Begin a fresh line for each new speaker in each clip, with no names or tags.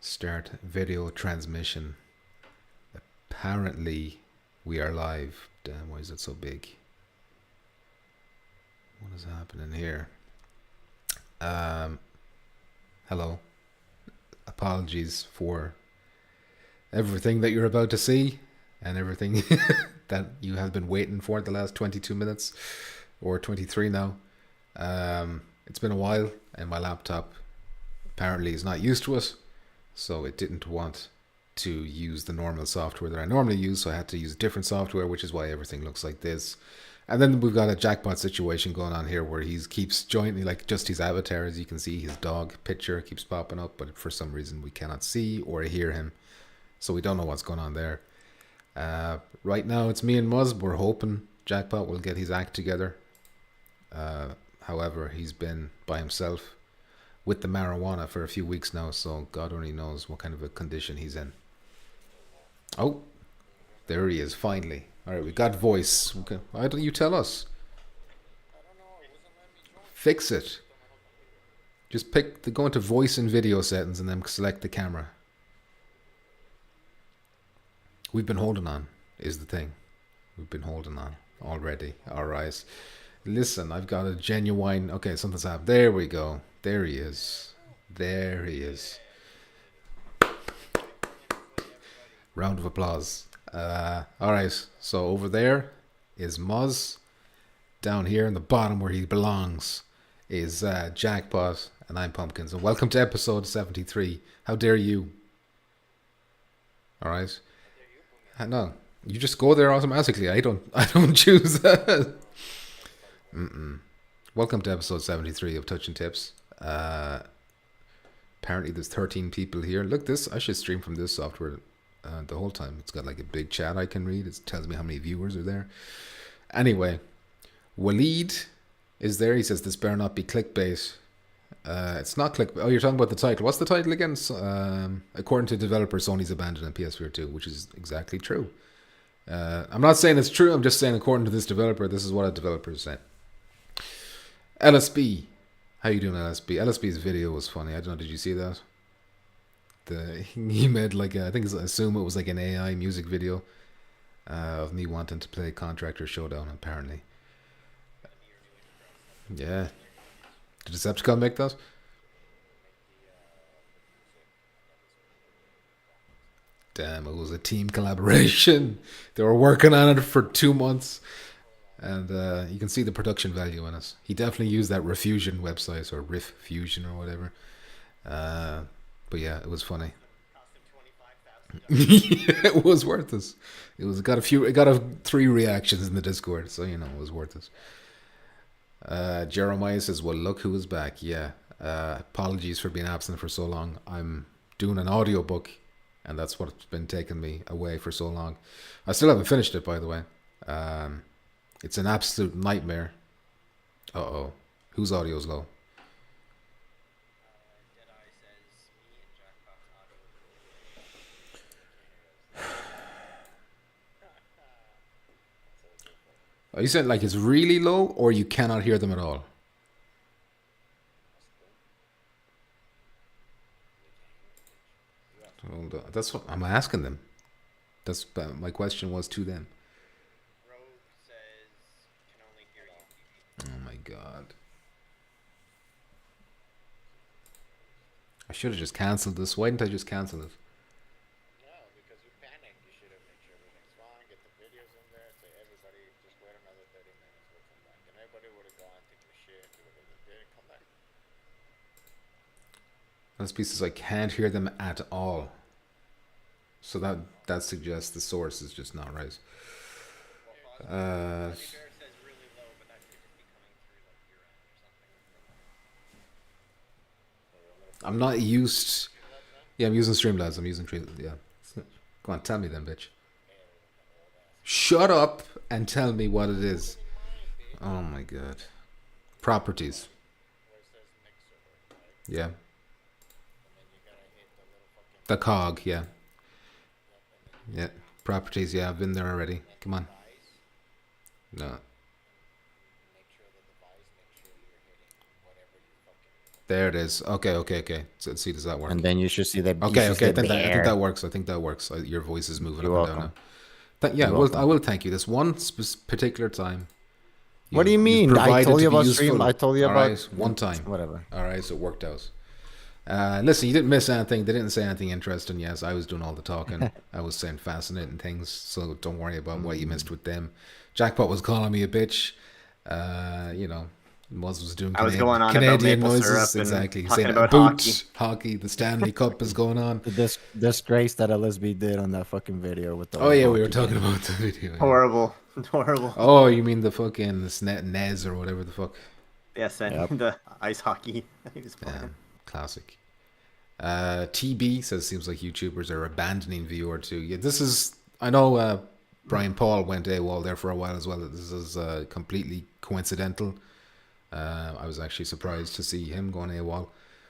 Start video transmission. Apparently, we are live. Damn, why is it so big? What is happening here? Hello. Apologies for everything that you're about to see and everything that you have been waiting for the last 22 minutes or 23 now. It's been a while and my laptop apparently is not used to it, so it didn't want to use the normal software that I normally use, so I had to use different software, which is why everything looks like this. And then we've got a jackpot situation going on here where he keeps joining, like just his avatar, as you can see, his dog picture keeps popping up, but for some reason we cannot see or hear him, so we don't know what's going on there. Right now it's me and Muzz. We're hoping Jackpot will get his act together. However, he's been by himself with the marijuana for a few weeks now, so God only knows what kind of a condition he's in. Oh, there he is, finally. Alright, we got voice. Okay. Why don't you tell us? Fix it. Just go into voice and video settings and then select the camera. We've been holding on, is the thing. We've been holding on already. Alright. Listen, I've got a genuine... Okay, something's happened. There we go. There he is. There he is. Round of applause. Alright, so over there is Muzz. Down here in the bottom where he belongs is Jackpot, and I'm Pumpkins. And welcome to episode 73. How dare you? Alright. No, you just go there automatically. I don't choose that. Welcome to episode 73 of Touch and Tips. Apparently there's 13 people here. Look, I should stream from this software the whole time. It's got like a big chat I can read. It tells me how many viewers are there. Anyway, Waleed is there. He says this better not be clickbait. It's not clickbait. Oh, you're talking about the title. What's the title again? According to developer, Sony's abandonment PSVR2, which is exactly true. I'm not saying it's true. I'm just saying according to this developer, this is what a developer is saying. LSB. How you doing, LSB? LSB's video was funny. I don't know. Did you see that? He made like I assume it was like an AI music video of me wanting to play Contractor Showdown. Apparently, yeah. Did Decepticon make that? Damn, it was a team collaboration. They were working on it for 2 months, and you can see the production value in it. He definitely used that Refusion website or Riff Fusion or whatever. But yeah, it was funny. Yeah, it was worth it. It got 3 reactions in the Discord, so you know it was worth it. Jeremiah says, "Well, look who is back." Yeah. Apologies for being absent for so long. I'm doing an audiobook, and that's what's been taking me away for so long. I still haven't finished it, by the way. It's an absolute nightmare. Uh-oh. Whose audio's low? Are you saying like it's really low or you cannot hear them at all? That's what I'm asking them. That's my question was to them. Oh my god. I should have just cancelled this. Why didn't I just cancel it? Those pieces I can't hear them at all. So that suggests the source is just not right. I'm not used. Yeah, I'm using Streamlabs. I'm using Streamlabs. Yeah. Go on, tell me then, bitch. Shut up and tell me what it is. Oh my god. Properties. Yeah. The cog, yeah. Yeah. Properties, yeah, I've been there already. Come on. No. There it is. Okay. So let's see, does that work?
And then you should see that.
Okay. I think
bear.
that works. Your voice is moving
You're
up and down
welcome.
now. Yeah,
You're
well, I
welcome.
will thank you. This one particular time.
What do you
You've
mean? I
provided
told
to
you
be
about stream.
useful.
I told you
All
about
right, one time.
whatever.
All right, so it worked out. Listen, you didn't miss anything. They didn't say anything interesting. Yes, I was doing all the talking. I was saying fascinating things. So don't worry about what you missed with them. Jackpot was calling me a bitch. Moz was doing
I was going on about
Canadian
maple
noises.
syrup and
Exactly.
talking
Saying
about
hockey. The Stanley Cup is going on.
The disgrace that Elizabeth did on that fucking video with the.
Oh yeah, we were talking about the video. Yeah.
Horrible.
Oh, you mean the fucking Nez or whatever the fuck?
Yes, and the ice hockey he was playing.
Yeah, classic. TB says seems like YouTubers are abandoning VR2. Yeah, this is. I know Brian Paul went AWOL there for a while as well. This is completely coincidental. I was actually surprised to see him going AWOL,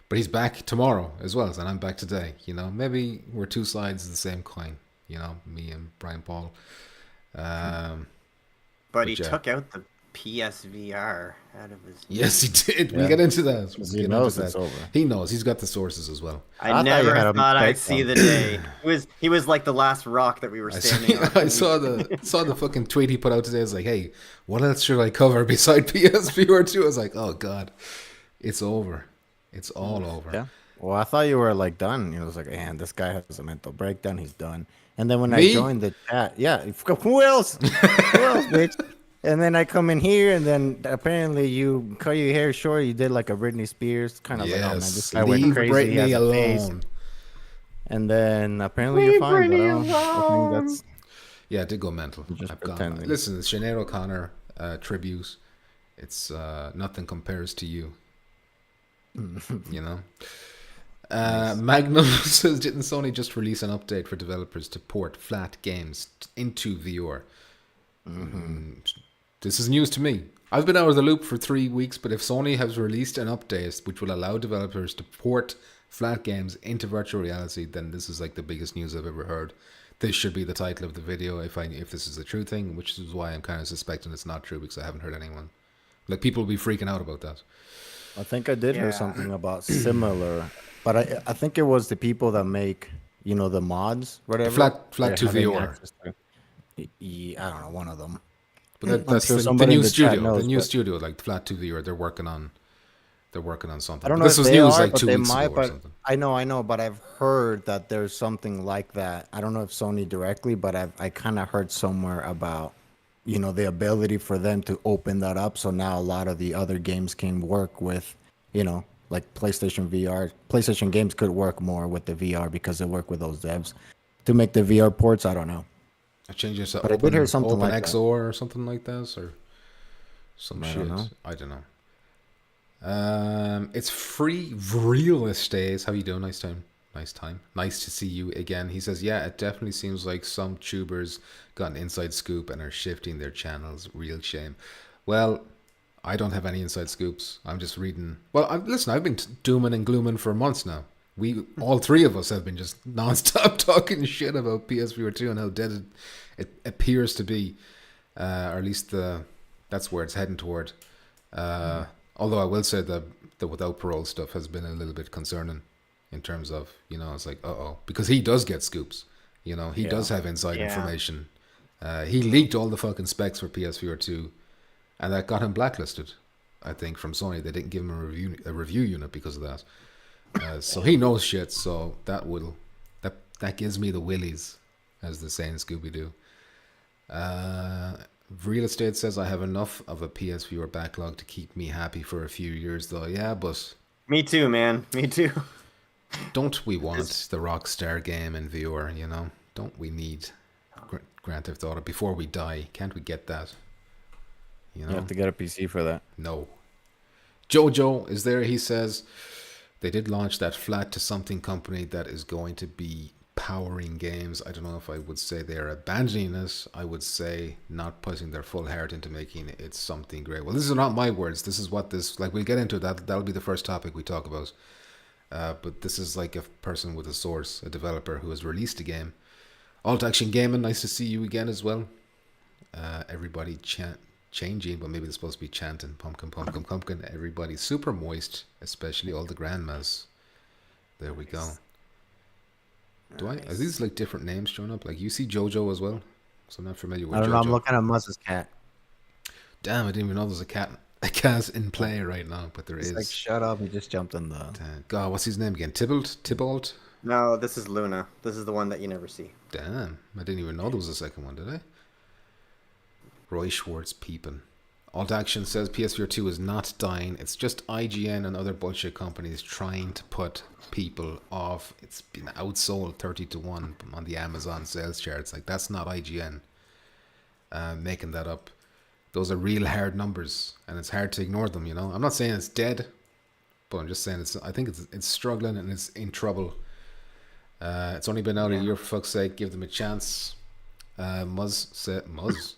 but he's back tomorrow as well, and I'm back today. You know, maybe we're two sides of the same coin. You know, me and Brian Paul.
But he took out the PSVR out of his.
Yes, he did. We'll get into that.
He knows it's over.
He knows. He's got the sources as well.
I never thought I'd see the day. He was like the last rock that we were standing on.
I saw the fucking tweet he put out today. It's like, hey, what else should I cover beside PSVR2? I was like, oh god, it's over. It's all over.
Yeah. Well, I thought you were like done. It was like, man, this guy has a mental breakdown. He's done. And then when
Me?
I joined the chat, yeah, who else? Who else, bitch? And then I come in here, and then apparently you cut your hair short. You did like a Britney Spears kind of like, oh man, this guy went crazy.
Britney
he has a face.
alone.
And then apparently you're fine. But I think that's
Yeah, it did go mental.
just
I've gone.
pretending.
Listen, the Sinead O'Connor tribute. It's nothing compares to you. You know. Nice. Magnum says, didn't Sony just release an update for developers to port flat games into VR? This is news to me. I've been out of the loop for 3 weeks, but if Sony has released an update which will allow developers to port flat games into virtual reality, then this is like the biggest news I've ever heard. This should be the title of the video if this is a true thing, which is why I'm kind of suspecting it's not true because I haven't heard anyone. Like, people will be freaking out about that.
I think I did hear something about similar, but I think it was the people that make, you know, the mods, whatever.
Flat to VR.
I don't know, one of them.
But that's
sure
the new studio.
knows,
the new studio, like Flat 2 VR, they're working on something.
I don't know
this
if
was
they
news
are,
like
but
2
they
weeks
might,
ago or something.
I know, but I've heard that there's something like that. I don't know if Sony directly, but I kind of heard somewhere about, you know, the ability for them to open that up. So now a lot of the other games can work with, you know, like PlayStation VR. PlayStation games could work more with the VR because they work with those devs. To make the VR ports, I don't know.
I changed it to
But I did hear something
Open
like
XR or something like this, or some shit. I don't know. It's free real estate. How you doing? Nice time. Nice to see you again. He says, yeah, it definitely seems like some tubers got an inside scoop and are shifting their channels. Real shame. Well, I don't have any inside scoops. I'm just reading. Well, listen, I've been dooming and glooming for months now. All three of us have been just non-stop talking shit about PSVR2 and how dead it appears to be, or at least that's where it's heading toward. Although I will say that the without parole stuff has been a little bit concerning in terms of, you know, it's like, because he does get scoops. You know, he does have inside information. He leaked all the fucking specs for PSVR2, and that got him blacklisted, I think, from Sony. They didn't give him a review unit because of that. So he knows shit. So that gives me the willies, as they say in Scooby-Doo. Real Estate says, I have enough of a PSVR backlog to keep me happy for a few years, though. Yeah, but
me too, man. Me too.
Don't we want the Rockstar game in VR? You know, don't we need Grand Theft Auto before we die? Can't we get that? You know,
you have to get a PC for that.
No. Jojo is there. He says they did launch that flat to something company that is going to be powering games. I don't know if I would say they're abandoning it. I would say not putting their full heart into making it something great. Well, this is not my words. This is what this, like, we'll get into that. That'll be the first topic we talk about. But this is like a person with a source, a developer who has released a game. Alt Action Gaming, nice to see you again as well. Everybody changing, but maybe they're supposed to be chanting pumpkin, pumpkin, pumpkin. Everybody's super moist, especially all the grandmas. There we go. Are these like different names showing up? Like you see JoJo as well? So I'm not familiar with JoJo.
I don't know. I'm looking at Muzz's cat.
Damn, I didn't even know there's a cat in play right now, but there is.
Like, shut up! He just jumped in the.
God, what's his name again? Tybalt?
No, this is Luna. This is the one that you never see.
Damn, I didn't even know there was a second one, did I? Roy Schwartz peeping. Alt Action says PSVR 2 is not dying. It's just IGN and other bullshit companies trying to put people off. It's been outsold 30-1 on the Amazon sales charts. Like, that's not IGN making that up. Those are real hard numbers, and it's hard to ignore them, you know. I'm not saying it's dead, but I'm just saying I think it's struggling and it's in trouble. It's only been out a year, for fuck's sake. Give them a chance. Muzz said, Muzz,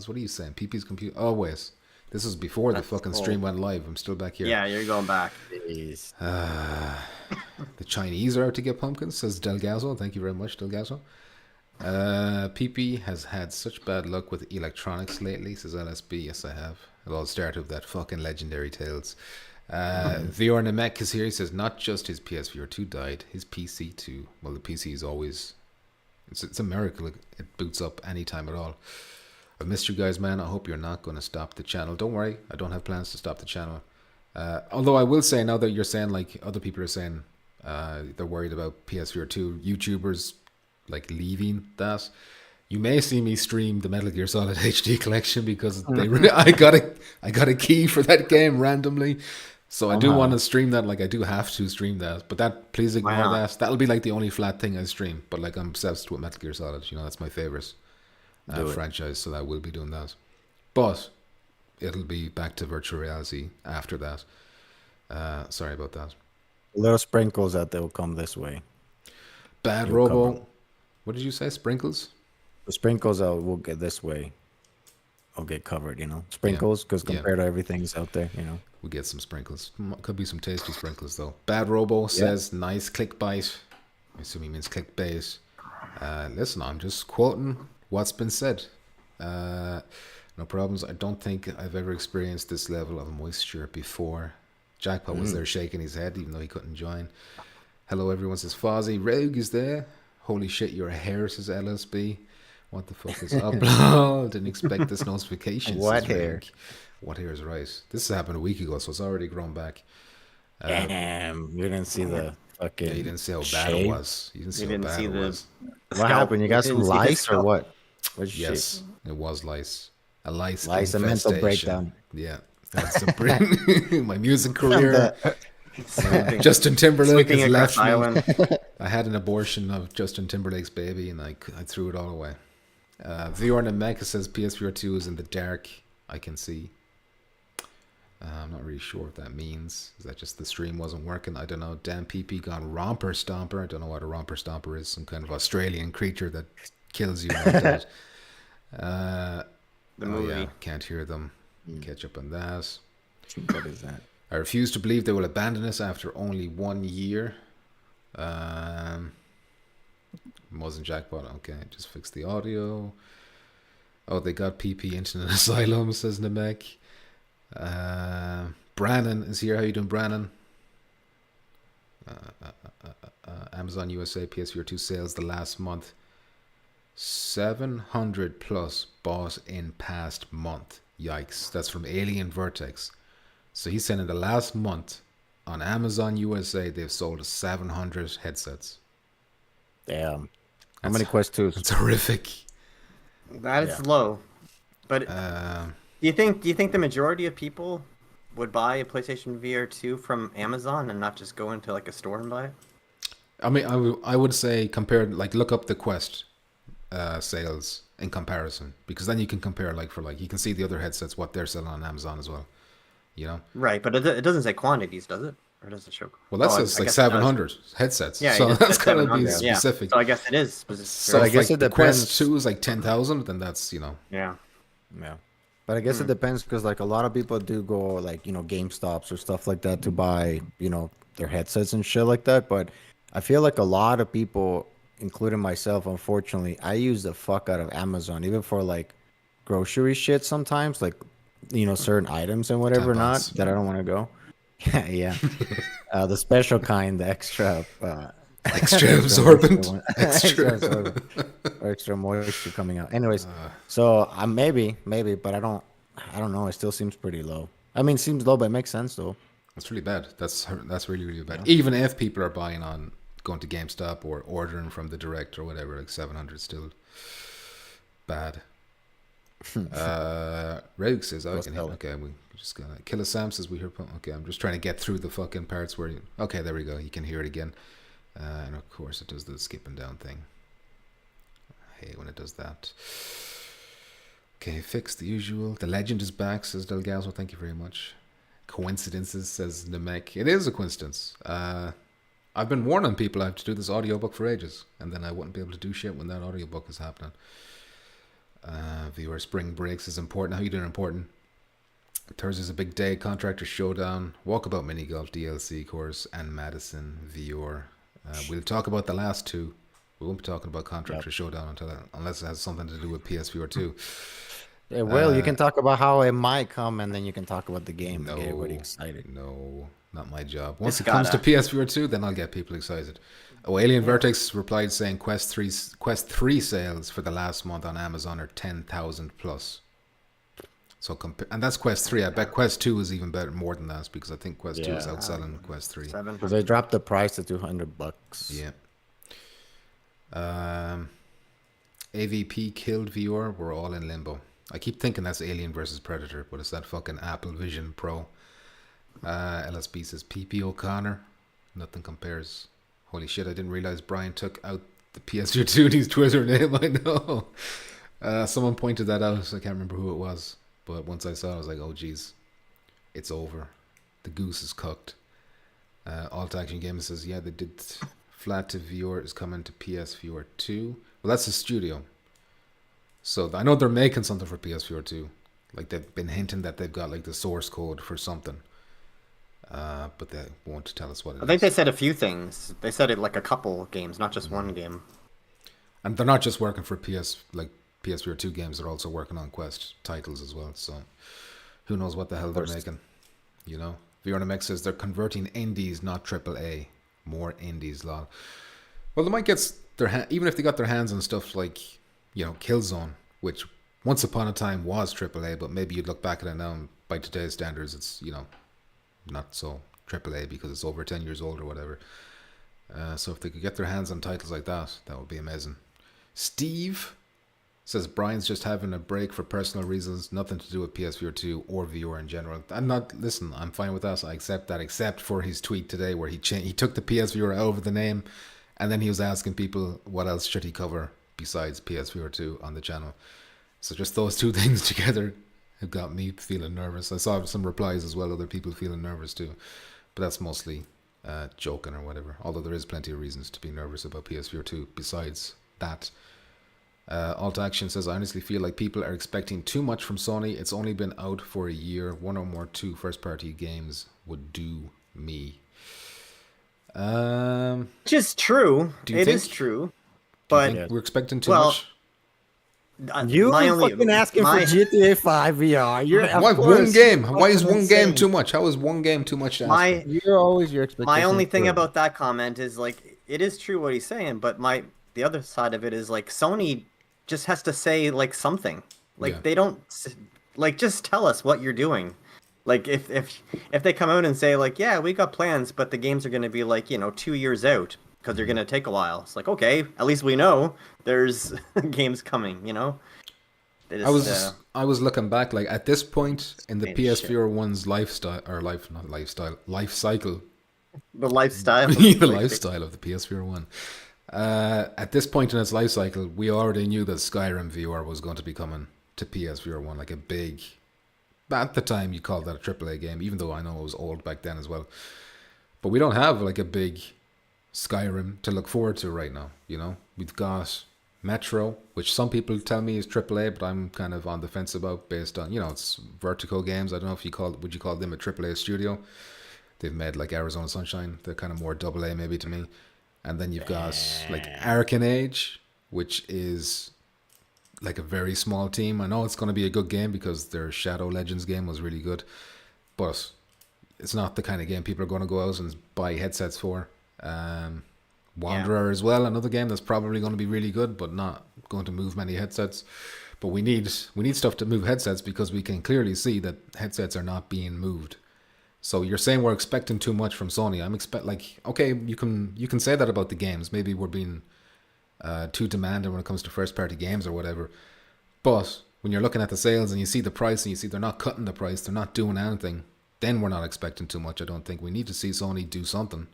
what are you saying? PP's computer. Oh wait, this was before the fucking stream went live. I'm still back here.
Yeah, you're going back.
The Chinese are out to get pumpkins, says Delgazo. Thank you very much, Delgazo. PP has had such bad luck with electronics lately, says LSB. Yes, I have. It all started with that fucking legendary Tales. VR Namek is here. He says not just his PSVR 2 died, his PC too. Well, the PC is always. It's a miracle it boots up anytime at all. I missed you guys, man. I hope you're not going to stop the channel. Don't worry, I don't have plans to stop the channel. Although I will say, now that you're saying, like other people are saying, they're worried about PSVR 2 YouTubers like leaving that. You may see me stream the Metal Gear Solid HD collection because I got a key for that game randomly. So I do want to stream that, like I do have to stream that. But that, please ignore that. That'll be like the only flat thing I stream. But like I'm obsessed with Metal Gear Solid. You know, that's my favorite franchise. So I will be doing that. But it'll be back to virtual reality after that. Sorry about that.
Little sprinkles that they'll come this way.
Bad Robo. What did you say? Sprinkles?
The sprinkles will get this way. I'll get covered, you know. Sprinkles, because compared to everything's out there, you know.
We get some sprinkles. Could be some tasty sprinkles, though. Bad Robo says, nice clickbait. I assume he means clickbait. Listen, I'm just quoting what's been said. No problems. I don't think I've ever experienced this level of moisture before. Jackpot was there shaking his head, even though he couldn't join. Hello, everyone, says Fozzie. Rogue is there. Holy shit, your hair, says LSB. What the fuck is up? Didn't expect this notification.
What hair?
What hair is right? This happened a week ago, so it's already grown back.
Damn, you didn't see the fucking.
Yeah, you didn't see how bad it was. You didn't see how bad it was.
What happened? You got some lice or what?
Yes, it was lice. A lice
a mental breakdown.
Yeah, that's my music career. Justin Timberlake has left me. I had an abortion of Justin Timberlake's baby, and I threw it all away. VR Nemeka says PSVR 2 is in the dark. I can see. I'm not really sure what that means. Is that just the stream wasn't working? I don't know. Dan PP gone romper stomper. I don't know what a romper stomper is. Some kind of Australian creature that kills you like that.
The movie.
Yeah, can't hear them. Catch up on that.
What is that?
I refuse to believe they will abandon us after only 1 year. Wasn't Jackpot. Okay, just fix the audio. Oh, they got PP into an asylum, says Namek. Brannon is here. How you doing, Brannon? Amazon USA PSVR 2 sales the last month. 700 plus bought in past month. Yikes. That's from Alien Vertex. So he's saying in the last month on Amazon USA, they've sold 700 headsets.
Damn. How many Quest 2s?
It's horrific.
That is low. But do you think the majority of people would buy a PlayStation VR 2 from Amazon and not just go into like a store and buy it?
I mean, I would say compared, like look up the Quest sales in comparison, because then you can compare you can see the other headsets, what they're selling on Amazon as well. You know? Right,
but it doesn't say quantities, does it? Or does it show?
Well, that says like 700 headsets. Yeah, so that's gotta be specific.
Yeah. So I guess it is specific.
So I guess it depends. Quest 2 is like 10,000, then that's, you know.
Yeah.
But I guess it depends, because like a lot of people do go like, you know, GameStops or stuff like that to buy, you know, their headsets and shit like that. But I feel like a lot of people, including myself, unfortunately, I use the fuck out of Amazon, even for like grocery shit sometimes, like certain items and whatever not
Tampons.
that I don't want to go. Yeah. The special kind, the extra
Extra absorbent.
one.
Extra.
Extra absorbent or extra moisture coming out. Anyways, so I maybe, but I don't know. It still seems pretty low. I mean, seems low, but it makes sense though.
That's really bad. That's really, really bad.
Yeah.
Even if people are buying on going to GameStop or ordering from the direct or whatever, like 700 still bad. Rogue says, "Oh, okay, we just gonna Killer Sam says we hear. Okay, I'm just trying to get through the fucking parts where. Okay, there we go. You can hear it again, and of course it does the skipping down thing. I hate when it does that. Okay, fix the usual. The legend is back, says Delgazo. Thank you very much. Coincidences, says Namek. It is a coincidence. I've been warning people I have to do this audiobook for ages, and then I wouldn't be able to do shit when that audiobook is happening. Viewer spring breaks is important. How you doing? Important. Thursday's a big day. Contractor Showdown, Walkabout Mini Golf DLC course, and Madison VR. We'll talk about the last two. We won't be talking about Contractor Showdown unless it has something to do with PSVR2.
Yeah, well, you can talk about how it might come, and then you can talk about the game and get everybody excited.
No, not my job. Once it comes to PSVR2, then I'll get people excited. Oh, Alien Vertex replied saying Quest 3 sales for the last month on Amazon are 10,000 plus. So and that's Quest 3. I bet Quest 2 is even better, more than that, because I think Quest 2 is outselling Quest 3.
Because they dropped the price to $200.
Yeah. AVP killed VR. We're all in limbo. I keep thinking that's Alien versus Predator, but it's that fucking Apple Vision Pro. LSB says PP O'Connor. Nothing compares. Holy shit, I didn't realize Brian took out the PS2's Twitter name. I know. Someone pointed that out. I can't remember who it was. But once I saw it, I was like, oh, geez. It's over. The goose is cooked. Alt Action Gamer says, yeah, they did. Flat to VR is coming to PSVR 2. Well, that's the studio. So I know they're making something for PSVR 2. Like, they've been hinting that they've got, like, the source code for something. But they won't tell us what it is.
I think they said a few things. They said it like a couple games, not just one game.
And they're not just working for PSVR 2 games, they're also working on Quest titles as well. So who knows what the hell they're making, you know? VRNMX says they're converting indies, not AAA. More indies, lol. Well, they might get even if they got their hands on stuff like, you know, Killzone, which once upon a time was AAA, but maybe you'd look back at it now and by today's standards, it's, you know, not so AAA because it's over 10 years old or whatever. So if they could get their hands on titles like that, that would be amazing. Steve says Brian's just having a break for personal reasons, nothing to do with PSVR 2 or VR in general. I'm fine with that. I accept that, except for his tweet today where he took the PSVR out of the name, and then he was asking people what else should he cover besides PSVR 2 on the channel. So just those two things together have got me feeling nervous. I saw some replies as well, other people feeling nervous too, but that's mostly joking or whatever, although there is plenty of reasons to be nervous about PSVR 2 besides that. Alt Action says, I honestly feel like people are expecting too much from Sony. It's only been out for a year. One or more 2 first-party games would do me.
Which is true. It is true. But
we're expecting too much?
You fucking asking for GTA 5 VR.
Why one game? Why is one game too much? How is one game too much to ask for?
You're always your expectation.
My only thing about that comment is, like, it is true what he's saying, but the other side of it is, like, Sony just has to say, like, something. Like, they don't, like, just tell us what you're doing. Like, if they come out and say, like, yeah, we got plans, but the games are going to be, like, 2 years out because they're going to take a while. It's like, okay, at least we know there's games coming, you know?
I was looking back, like, at this point in the PSVR 1's life cycle.
The lifestyle.
The lifestyle of the PSVR 1. At this point in its life cycle, we already knew that Skyrim VR was going to be coming to PSVR 1, like a big... At the time, you called that a AAA game, even though I know it was old back then as well. But we don't have, like, a big Skyrim to look forward to right now, you know? We've got Metro, which some people tell me is AAA, but I'm kind of on the fence about based on, it's Vertigo Games. I don't know if would you call them a AAA studio? They've made, like, Arizona Sunshine. They're kind of more AA maybe to me. And then you've got, like, Arcane Age, which is like a very small team. I know it's going to be a good game because their Shadow Legends game was really good, but it's not the kind of game people are going to go out and buy headsets for. Wanderer as well, another game that's probably going to be really good, but not going to move many headsets. But we need stuff to move headsets because we can clearly see that headsets are not being moved. So you're saying we're expecting too much from Sony. Okay, you can say that about the games. Maybe we're being too demanding when it comes to first party games or whatever. But when you're looking at the sales and you see the price and you see they're not cutting the price, they're not doing anything, then we're not expecting too much. I don't think we need to see Sony do something.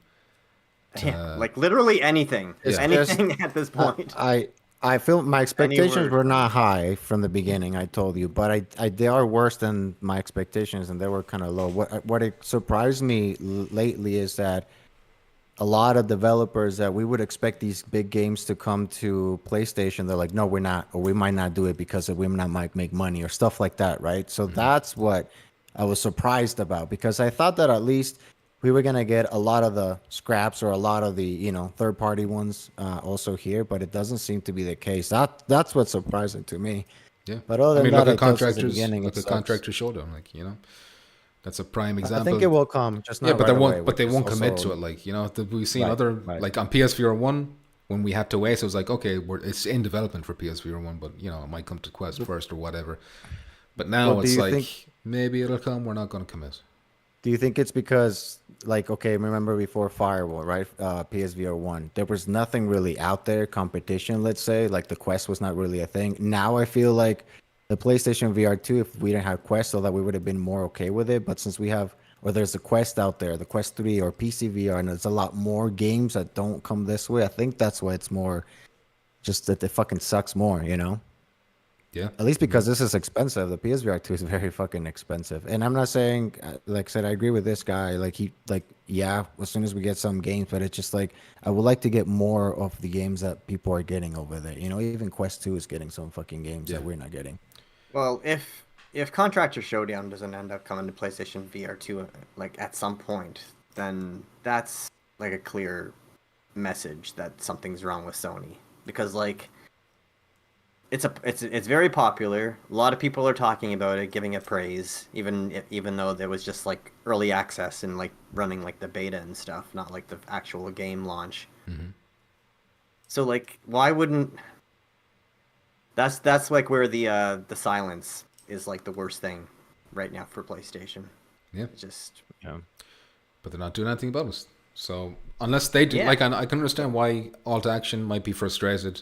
Like literally anything. Anything at this point.
I feel my expectations were not high from the beginning. I told you, but they are worse than my expectations, and they were kind of low. What it surprised me lately is that a lot of developers that we would expect these big games to come to PlayStation, they're like, no, we're not, or we might not do it because we might make money or stuff like that, right? So that's what I was surprised about, because I thought that at least we were gonna get a lot of the scraps or a lot of the third party ones also here, but it doesn't seem to be the case. That's what's surprising to me.
Yeah,
but other than that,
look at Contractor Showdown, that's a prime example.
I think it will come, just not
but they won't commit to it. We've seen like on PSVR1 when we had to wait. So it was like, okay, it's in development for PSVR1, but it might come to Quest first or whatever. But now it's like maybe it'll come. We're not going to commit.
Do you think it's because, like, okay, remember before Firewall, right? PSVR 1, there was nothing really out there, competition, let's say, like the Quest was not really a thing. Now I feel like the PlayStation VR 2, if we didn't have Quest, so that we would have been more okay with it. But since we have, or there's a Quest out there, the Quest 3 or PCVR, and there's a lot more games that don't come this way, I think that's why it's more just that it fucking sucks more,
Yeah.
At least because this is expensive. The PSVR 2 is very fucking expensive. And I'm not saying, like I said, I agree with this guy. As soon as we get some games, but it's just like, I would like to get more of the games that people are getting over there. Even Quest 2 is getting some fucking games that we're not getting.
Well, if Contractor Showdown doesn't end up coming to PlayStation VR 2, like at some point, then that's like a clear message that something's wrong with Sony. Because like, it's very popular. A lot of people are talking about it, giving it praise, even though there was just like early access and like running like the beta and stuff, not like the actual game launch.
Mm-hmm.
So like, why wouldn't? That's like where the silence is like the worst thing right now for PlayStation.
Yeah.
But
they're not doing anything about it. So unless they do, I can understand why Alt Action might be frustrated.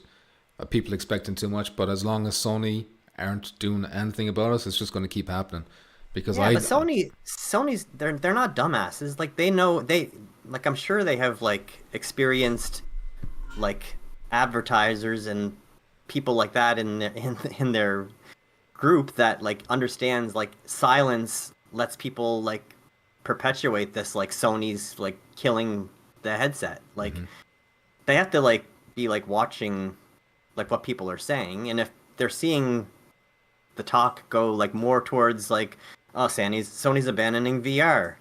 People expecting too much, but as long as Sony aren't doing anything about us, it's just going to keep happening. Because
but Sony's they're not dumbasses. Like they know I'm sure they have like experienced like advertisers and people like that in their group that like understands like silence lets people like perpetuate this, like Sony's like killing the headset. Like they have to like be like watching like what people are saying, and if they're seeing the talk go like more towards like, oh, Sony's abandoning VR,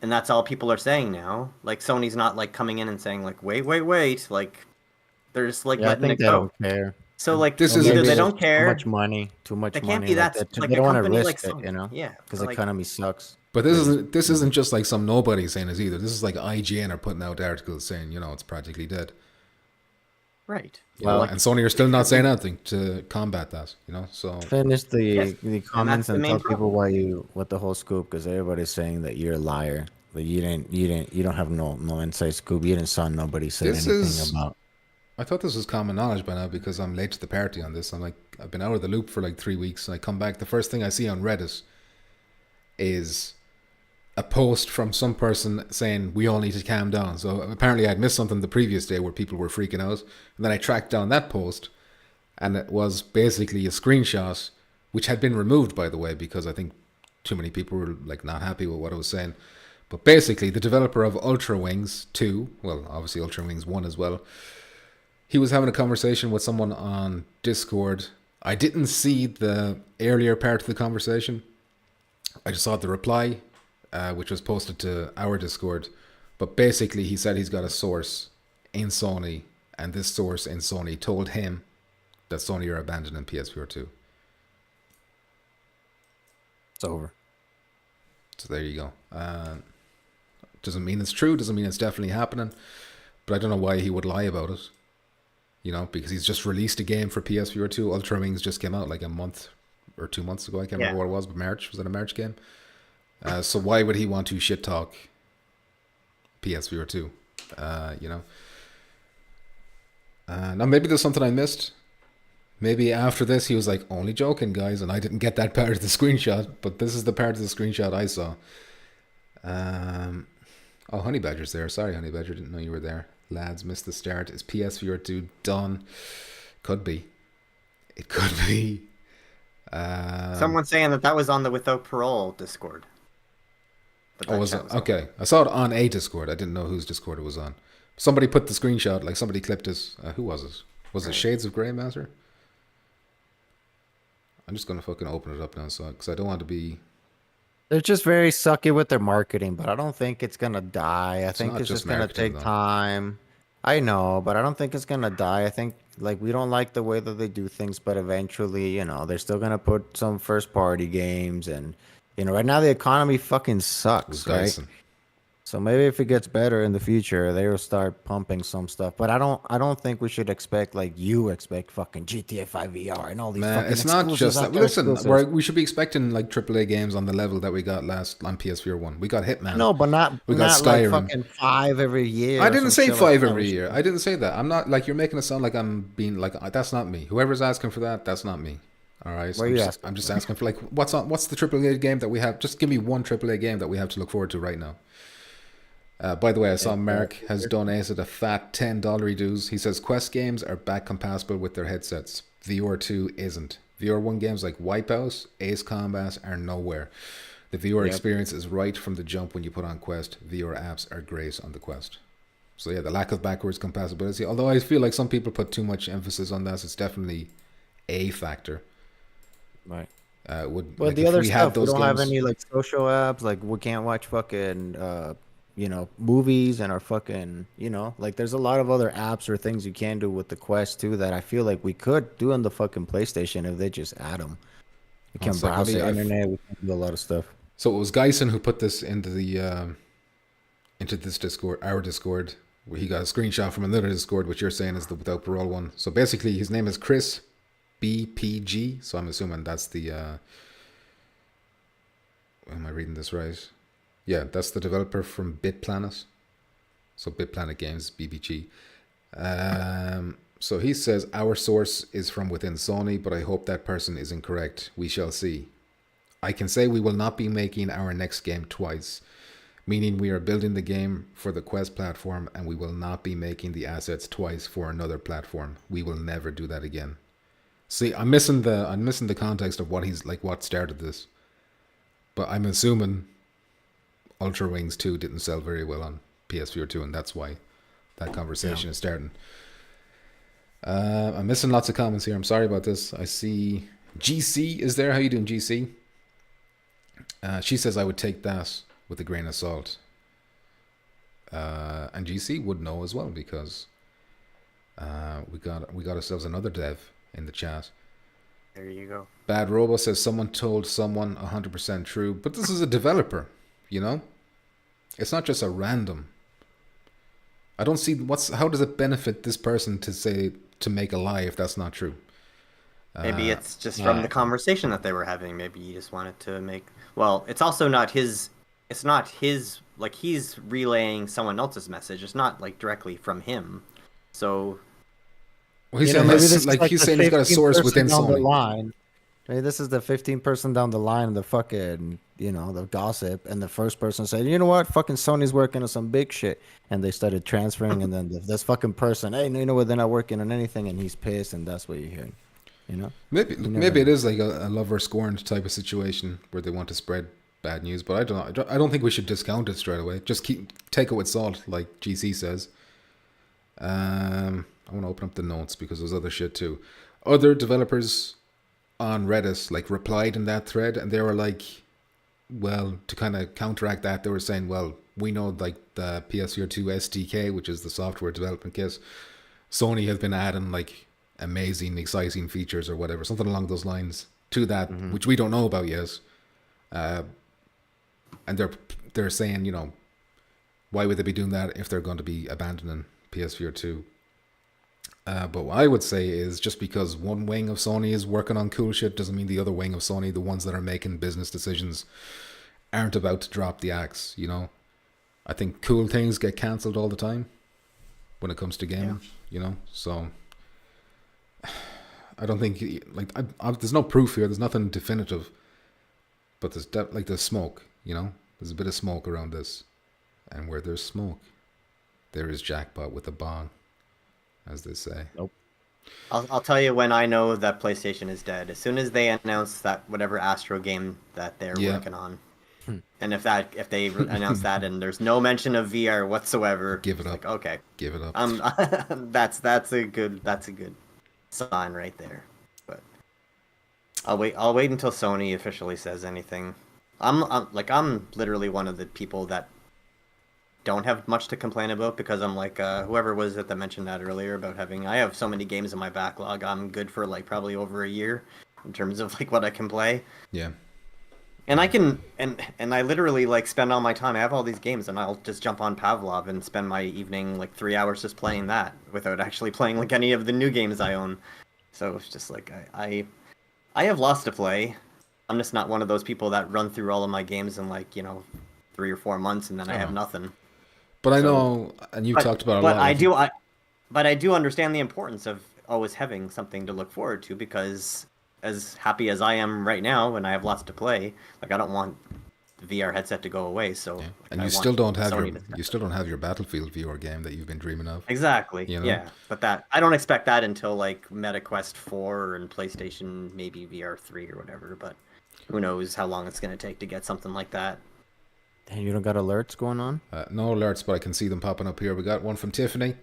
and that's all people are saying now. Like Sony's not like coming in and saying like, wait, like they're just like letting it go.
They don't care.
So like either they don't care,
too much
they
money.
Can't be that like
they don't want to risk
like
it,
Yeah,
because the economy sucks.
But this isn't just like some nobody saying this either. This is like IGN are putting out articles saying it's practically dead.
Right.
Well, and Sony are still not saying anything to combat that. So
finish the comments and tell people what the whole scoop, because everybody's saying that you're a liar. That you don't have no inside scoop. You didn't saw nobody say anything about.
I thought this was common knowledge by now because I'm late to the party on this. I've been out of the loop for like 3 weeks, and I come back. The first thing I see on Reddit is a post from some person saying we all need to calm down. So apparently I'd missed something the previous day where people were freaking out, and then I tracked down that post, and it was basically a screenshot, which had been removed, by the way, because I think too many people were like not happy with what I was saying. But basically the developer of Ultra Wings 2, well obviously Ultra Wings 1 as well, he was having a conversation with someone on Discord. I didn't see the earlier part of the conversation. I just saw the reply, which was posted to our Discord. But basically he said he's got a source in Sony, and this source in Sony told him that Sony are abandoning PSVR2.
It's over.
So there you go. Doesn't mean it's true. Doesn't mean it's definitely happening. But I don't know why he would lie about it. You know, because he's just released a game for PSVR2. Ultra Wings just came out like a month or 2 months ago. I can't remember what it was, but March. Was it a March game? So why would he want to shit talk PSVR2? You know. Now maybe there's something I missed. Maybe after this he was like, only joking, guys, and I didn't get that part of the screenshot, but this is the part of the screenshot I saw. Oh, Honey Badger's there. Sorry, Honey Badger, didn't know you were there. Lads, missed the start. Is PSVR2 done? Could be. It could be.
Someone's saying that was on the Without Parole Discord.
Oh, was it? Okay. I saw it on a Discord. I didn't know whose Discord it was on. Somebody put the screenshot, like somebody clipped it. Who was it? Was it Shades of Grey Master? I'm just going to fucking open it up now, so because I don't want to be...
They're just very sucky with their marketing, but I don't think it's going to die. I think it's just going to take time. I know, but I don't think it's going to die. I think, like, we don't like the way that they do things, but eventually, you know, they're still going to put some first-party games, and, you know, right now the economy fucking sucks, right? Dyson. So maybe if it gets better in the future, they will start pumping some stuff. But I don't think we should expect, like you expect, fucking GTA 5 VR and all these. Man,
it's not just that. Listen, we should be expecting like AAA games on the level that we got last on PSVR 1. We got Hitman.
No, but we got Skyrim. Like fucking 5 every year.
I didn't say 5 every year. I didn't say that. I'm not like you're making it sound like I'm being like that's not me. Whoever's asking for that, that's not me. All right. So I'm just asking for like what's the AAA game that we have? Just give me one AAA game that we have to look forward to right now. By the way, I saw Mark has donated a fat $10 dues. He says Quest games are back compatible with their headsets. VR2 isn't. VR1 games like Wipeout, Ace Combat are nowhere. The VR experience is right from the jump when you put on Quest. VR apps are great on the Quest. So yeah, the lack of backwards compatibility. Although I feel like some people put too much emphasis on that, it's definitely a factor.
Right.
But
like the other stuff, we don't have any like social apps. Like we can't watch fucking you know, movies and our fucking, you know, like there's a lot of other apps or things you can do with the Quest too that I feel like we could do on the fucking PlayStation if they just add them. We can browse the internet, we can do a lot of stuff.
So it was Geisen who put this into this Discord, our Discord, where he got a screenshot from another Discord, which you're saying is the Without Parole one. So basically his name is Chris BPG, so I'm assuming that's the am I reading this right? Yeah, that's the developer from BitPlanet. So BitPlanet Games, BBG. So he says, our source is from within Sony, but I hope that person is incorrect. We shall see. I can say we will not be making our next game twice, meaning we are building the game for the Quest platform and we will not be making the assets twice for another platform. We will never do that again. See, I'm missing the context of what started this. But I'm assuming Ultra Wings 2 didn't sell very well on PSVR 2, and that's why that conversation is starting. I'm missing lots of comments here. I'm sorry about this. I see GC is there. How you doing, GC? She says I would take that with a grain of salt. And GC would know as well because we got ourselves another dev in the chat.
There you go. Bad
Robo says someone told someone 100% true, but this is a developer. You know, it's not just a random. I don't see how does it benefit this person to make a lie if that's not true.
Maybe it's just from the conversation that they were having. Maybe he just wanted to make. Well, it's also not his. It's not his. Like he's relaying someone else's message. It's not like directly from him. So.
Well, he's saying he's got a source within Sony.
Maybe this is the 15th person down the line of the fucking, you know, the gossip, and the first person said, you know what, fucking Sony's working on some big shit, and they started transferring, and then this fucking person, hey, you know what, they're not working on anything, and he's pissed, and that's what you're hearing, you know?
Maybe it is like a lover scorned type of situation where they want to spread bad news, but I don't think we should discount it straight away. Just take it with salt, like GC says. I want to open up the notes because there's other shit too. Other developers on Reddit like replied in that thread, and they were like, well, to kind of counteract that, they were saying, well, we know like the PSVR2 SDK, which is the software development kit, Sony has been adding like amazing, exciting features or whatever, something along those lines to that, which we don't know about yet. And they're saying, why would they be doing that if they're going to be abandoning PSVR 2? But what I would say is just because one wing of Sony is working on cool shit doesn't mean the other wing of Sony, the ones that are making business decisions, aren't about to drop the axe, I think cool things get cancelled all the time when it comes to gaming, so I don't think, there's no proof here, there's nothing definitive, but there's smoke, there's a bit of smoke around this, and where there's smoke, there is jackpot with a bong, as they say.
Nope.
I'll tell you when I know that PlayStation is dead. As soon as they announce that whatever Astro game that they're working on, and if they announce that and there's no mention of VR whatsoever,
give it up.
Like, okay,
give it up.
That's a good sign right there. But I'll wait until Sony officially says anything. I'm literally one of the people that don't have much to complain about, because I'm like whoever was it that mentioned that earlier about I have so many games in my backlog. I'm good for probably over a year in terms of what I can play.
Yeah.
And I can and I literally spend all my time. I have all these games, and I'll just jump on Pavlov and spend my evening 3 hours just playing that without actually playing any of the new games I own. So it's just I have lots to play. I'm just not one of those people that run through all of my games in 3 or 4 months and then I have nothing.
But I know, and you've talked about a lot.
But I do understand the importance of always having something to look forward to, because as happy as I am right now and I have lots to play, I don't want the VR headset to go away. So
and you still don't have your Battlefield VR game that you've been dreaming of.
Exactly. Yeah, but I don't expect that until Meta Quest 4 and PlayStation maybe VR 3 or whatever. But who knows how long it's going to take to get something like that.
And you don't got alerts going on?
No alerts, but I can see them popping up here. We got one from Tiffany.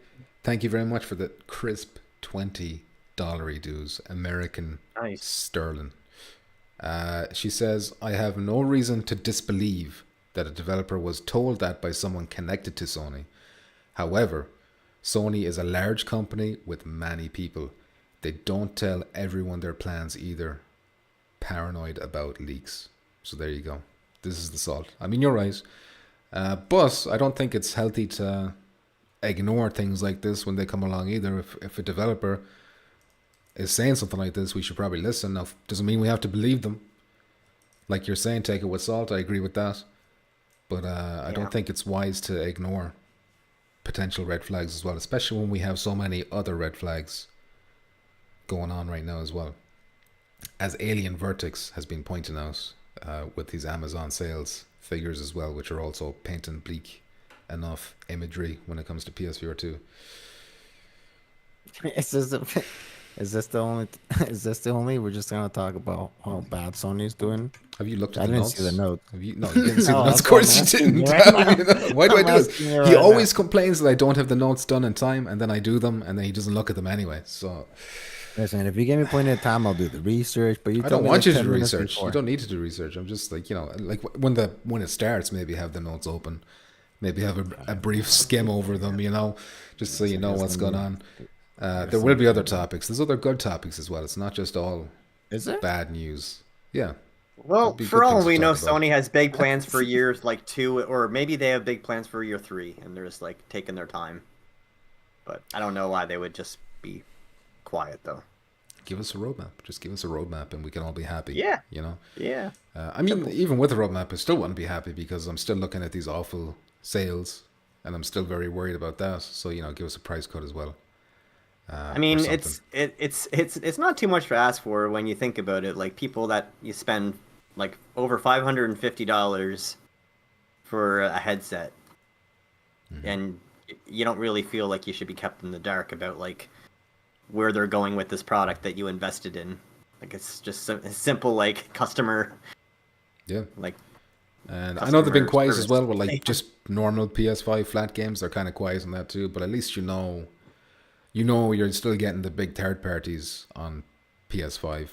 Thank you very much for the crisp $20 dues, American sterling. She says, I have no reason to disbelieve that a developer was told that by someone connected to Sony. However, Sony is a large company with many people. They don't tell everyone their plans either. Paranoid about leaks. So there you go. This is the salt. I mean, you're right. But I don't think it's healthy to ignore things like this when they come along either. If a developer is saying something like this, we should probably listen. Now, doesn't mean we have to believe them. Like you're saying, take it with salt. I agree with that. But I don't think it's wise to ignore potential red flags as well, especially when we have so many other red flags going on right now as well. As Alien Vertex has been pointing out, with these Amazon sales figures as well, which are also painting bleak enough imagery when it comes to PSVR 2.
Is this the only? We're just gonna talk about how bad Sony's doing.
Have you looked at the notes?
I didn't see the notes.
You didn't see the notes. Of course you didn't. Why do I do this? He always complains that I don't have the notes done in time, and then I do them, and then he doesn't look at them anyway. So.
Listen, if you give me plenty of time, I'll do the research. But
I don't want you to do research. You don't need to do research. I'm just when it starts, maybe have the notes open, maybe have a brief skim over them, just so you know what's going on. There will be other topics. There's other good topics as well. It's not just all bad news. Yeah.
Well, for all we know, Sony has big plans for year 2, or maybe they have big plans for year 3, and they're just taking their time. But I don't know why they would just be quiet though.
Give us a roadmap. Just give us a roadmap, and we can all be happy.
Yeah.
Yeah. I mean, even with a roadmap, I still wouldn't be happy because I'm still looking at these awful sales, and I'm still very worried about that. So give us a price cut as well.
I mean, it's not too much to ask for when you think about it. People that you spend over $550 for a headset, and you don't really feel like you should be kept in the dark about where they're going with this product that you invested in. It's just a simple customer. Yeah.
And I know they've been quiet as well, but just normal PS5 flat games, they're kind of quiet on that too. But at least you're still getting the big third parties on PS5.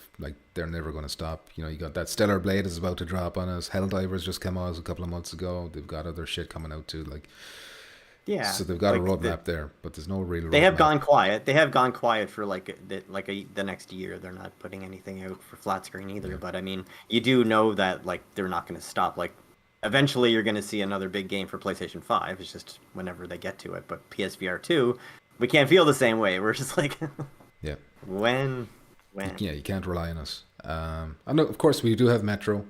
They're never going to stop. You got that Stellar Blade is about to drop on us. Helldivers just came out a couple of months ago. They've got other shit coming out too.
Yeah,
So they've got a
like
roadmap there, but there's no real roadmap.
they have gone quiet. They have gone quiet for the next year. They're not putting anything out for flat screen either.
Yeah.
But I mean, you do know that like they're not going to stop. Like eventually, you're going to see another big game for PlayStation 5. It's just whenever they get to it. But PSVR 2, we can't feel the same way. We're just like,
Yeah.
when.
Yeah, you can't rely on us. I know, of course, we do have Metro.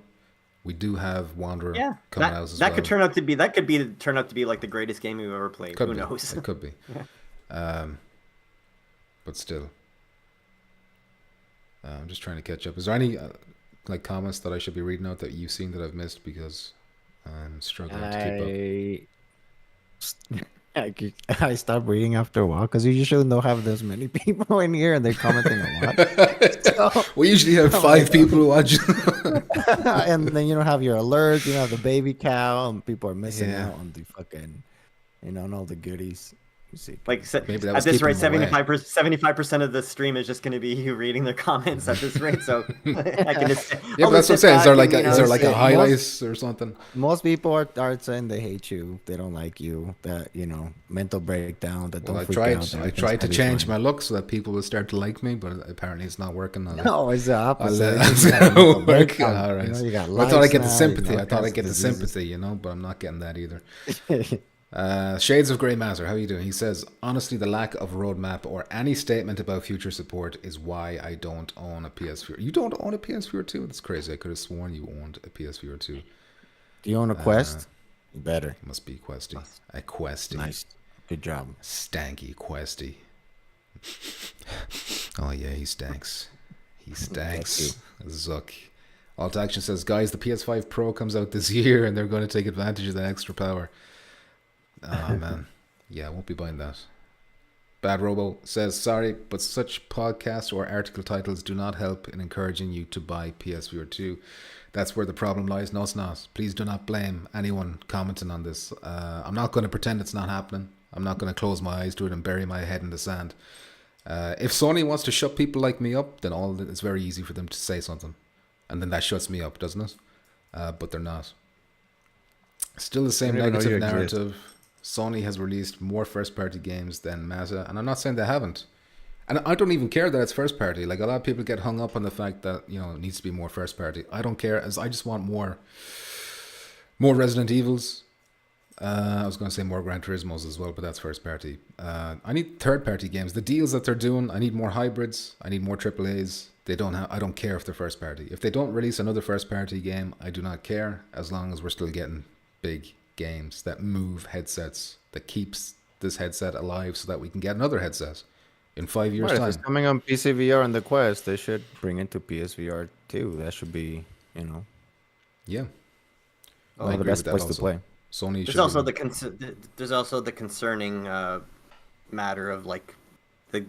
We do have Wanderer coming out as
that
well.
could turn out to be like the greatest game we've ever played. Who knows?
It could be. But still, I'm just trying to catch up. Is there any like comments that I should be reading out that you've seen that I've missed, because I'm struggling to keep up?
I stopped reading after a while because you usually don't have this many people in here and they're commenting a lot. So,
We usually have 5 people who watch.
and then you don't have your alerts, you know, the baby cow, and people are missing out on the fucking, you know, and all the goodies. You see,
Like
Maybe that
at
was
this
keeping
rate,
them away.
75% of the stream is just going to be you reading their comments at this rate. So I can just
Yeah, but that's what I'm saying. Is there like a highlights or something?
most people are saying they hate you, they don't like you, that, you know, mental breakdown, that
Well,
don't
I
freak
tried.
out.
I tried to change my look so that people will start to like me, but apparently it's not working.
No, it's the opposite.
I'll work. All right.
You know, you got
I thought I'd get the
likes now,
sympathy.
you know,
I thought I'd get the
diseases.
sympathy, you know, but I'm not getting that either. Shades of Grey Master, how are you doing? He says, honestly, the lack of roadmap or any statement about future support is why I don't own a PSVR. You don't own a PSVR 2? That's crazy. I could have sworn you owned a PSVR 2.
Do you own a Quest? You better.
It must be Questy. A Questy.
Nice. Good job.
Stanky Questy. Oh yeah, he stanks. He stanks. Zuck. Alt Action says, guys, the PS5 Pro comes out this year and they're going to take advantage of that extra power. Oh man. Yeah, I won't be buying that. Bad Robo says, sorry, but such podcast or article titles do not help in encouraging you to buy PSVR 2. That's where the problem lies. No, it's not. Please do not blame anyone commenting on this. I'm not going to pretend it's not happening. I'm not going to close my eyes to it and bury my head in the sand. If Sony wants to shut people like me up, then it's very easy for them to say something. And then that shuts me up, doesn't it? But they're not. Still the same negative narrative. Sony has released more first-party games than Meta, and I'm not saying they haven't. And I don't even care that it's first-party. Like, a lot of people get hung up on the fact that, you know, it needs to be more first-party. I don't care, as I just want more Resident Evils. I was going to say more Gran Turismos as well, but that's first-party. I need third-party games. The deals that they're doing, I need more hybrids. I need more AAAs. I don't care if they're first-party. If they don't release another first-party game, I do not care, as long as we're still getting big games that move headsets, that keeps this headset alive so that we can get another headset in 5 years'
If
time.
it's coming on PCVR and the Quest, they should bring it to PSVR too. That should be, you know,
Yeah.
one of the best place to play.
Sony
There's
should
also
be-
there's also the concerning matter of like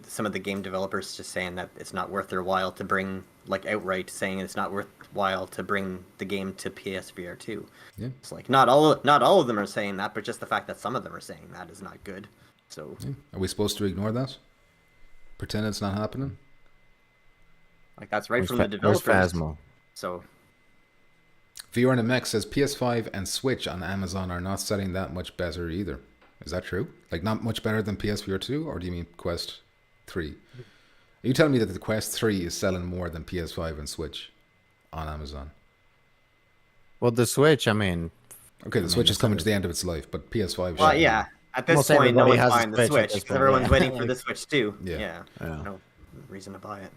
some of the game developers just saying that it's not worth their while to bring, like outright saying it's not worthwhile to bring the game to PSVR 2.
Yeah.
It's like not all of them are saying that, but just the fact that some of them are saying that is not good. So
Yeah. Are we supposed to ignore that? Pretend it's not happening?
like that's right
Where's
from the
Where's
developers.
Phasmo?
So
VR and MX says PS5 and Switch on Amazon are not selling that much better either. Is that true? Like, not much better than PSVR 2, or do you mean Quest 3? Are you telling me that the Quest 3 is selling more than PS5 and Switch on Amazon?
Well, the Switch, I mean,
Okay, the Switch is coming to the end of its life, but PS5
well,
should be-
yeah. At this
Almost
point, no
everybody
one's
has a
buying the
Switch at
Switch
this
because
point,
everyone's
yeah.
waiting for the Switch too.
Yeah.
No reason to buy it.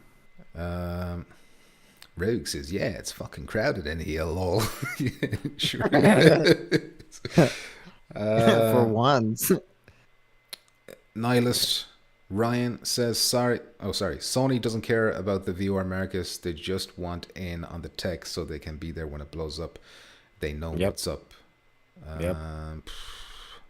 Rogue says, yeah, it's fucking crowded in here, lol. Sure.
for once.
Nihilist Ryan says, sorry, Sony doesn't care about the VR markets. They just want in on the tech so they can be there when it blows up. They know what's up.
Yep.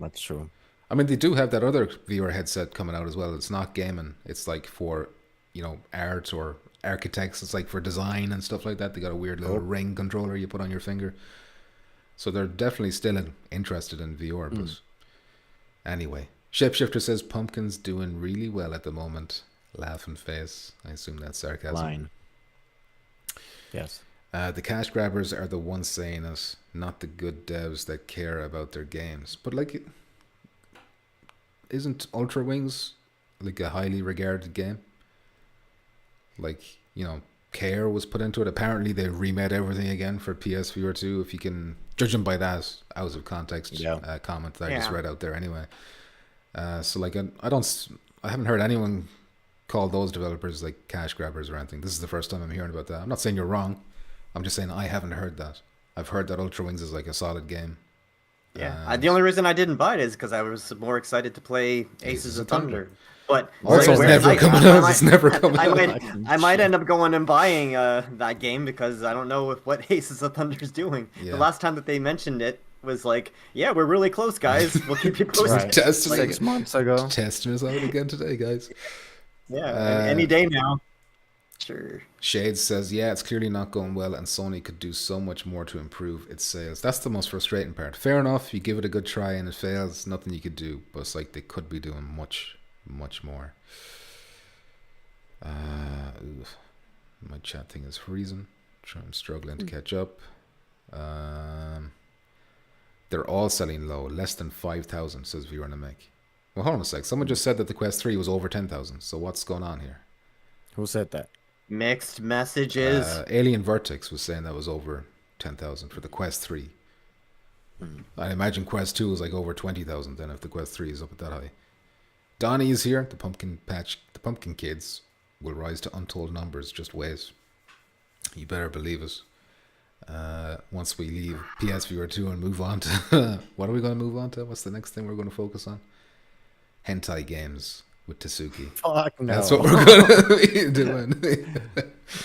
That's true.
I mean, they do have that other VR headset coming out as well. It's not gaming. It's like for, you know, art or architects. It's like for design and stuff like that. They got a weird little ring controller you put on your finger. So they're definitely still interested in VR. But anyway, Shapeshifter says Pumpkin's doing really well at the moment. Laughing face. I assume that's sarcasm.
Line. Yes.
The cash grabbers are the ones saying it, not the good devs that care about their games. But like, isn't Ultra Wings like a highly regarded game? Like, you know, care was put into it. Apparently, they remade everything again for PSVR2. If you can judge them by that out of context comment that I just read out there, anyway. So like, I haven't heard anyone call those developers like cash grabbers or anything. This is the first time I'm hearing about that. I'm not saying you're wrong. I'm just saying I haven't heard that. I've heard that Ultra Wings is like a solid game.
Yeah, the only reason I didn't buy it is because I was more excited to play Aces of Thunder. But
also, it's never coming out. It's never coming out.
I might end up going and buying that game because I don't know what Aces of Thunder is doing.
Yeah.
The last time that they mentioned it was like, yeah, we're really close, guys. We'll keep you posted.
Right.
Testing
6 months ago.
Testing us out again today, guys.
Yeah, any day now. Sure.
Shades says, yeah, it's clearly not going well, and Sony could do so much more to improve its sales. That's the most frustrating part. Fair enough, you give it a good try and it fails, nothing you could do. But it's like they could be doing much, much more. My chat thing is freezing. I'm struggling to catch up. They're all selling low, less than 5,000, says Viewer to Make. Well, hold on a sec. Someone just said that the Quest 3 was over 10,000. So what's going on here?
Who said that?
Mixed messages.
Alien Vertex was saying that was over 10,000 for the Quest 3. I imagine Quest 2 is like over 20,000 then if the Quest 3 is up at that high. Donnie is here. The Pumpkin Kids will rise to untold numbers. Just wait. You better believe it. Once we leave PSVR2 and move on to... what are we going to move on to? What's the next thing we're going to focus on? Hentai games with Tasuki.
Fuck no.
That's what we're going to be doing.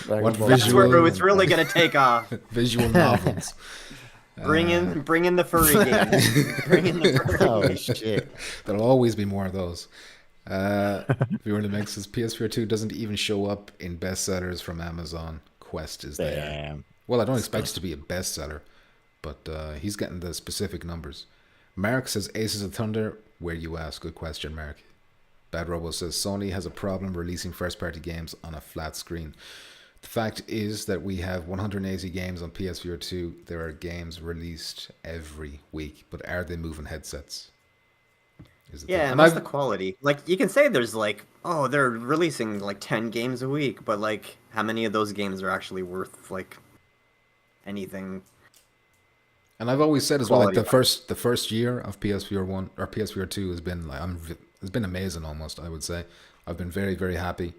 That's where it's really going to take off.
Visual novels.
Bring in the furry games. Bring in the furry
Oh, shit.
There'll always be more of those. Viewer in the Mix says PSVR2 doesn't even show up in bestsellers from Amazon. Quest is there.
Damn.
Well, I don't expect it to be a bestseller, but he's getting the specific numbers. Mark says Aces of Thunder. Where you ask? Good question, Mark. Bad Robo says Sony has a problem releasing first-party games on a flat screen. The fact is that we have 180 games on PSVR 2. There are games released every week, but are they moving headsets?
Yeah, and that's the quality. Like, you can say there's like, oh, they're releasing like 10 games a week, but like, how many of those games are actually worth like anything?
And I've always said as well, like the first year of PSVR 1 or PSVR 2 has been like it's been amazing almost, I would say. I've been very, very happy.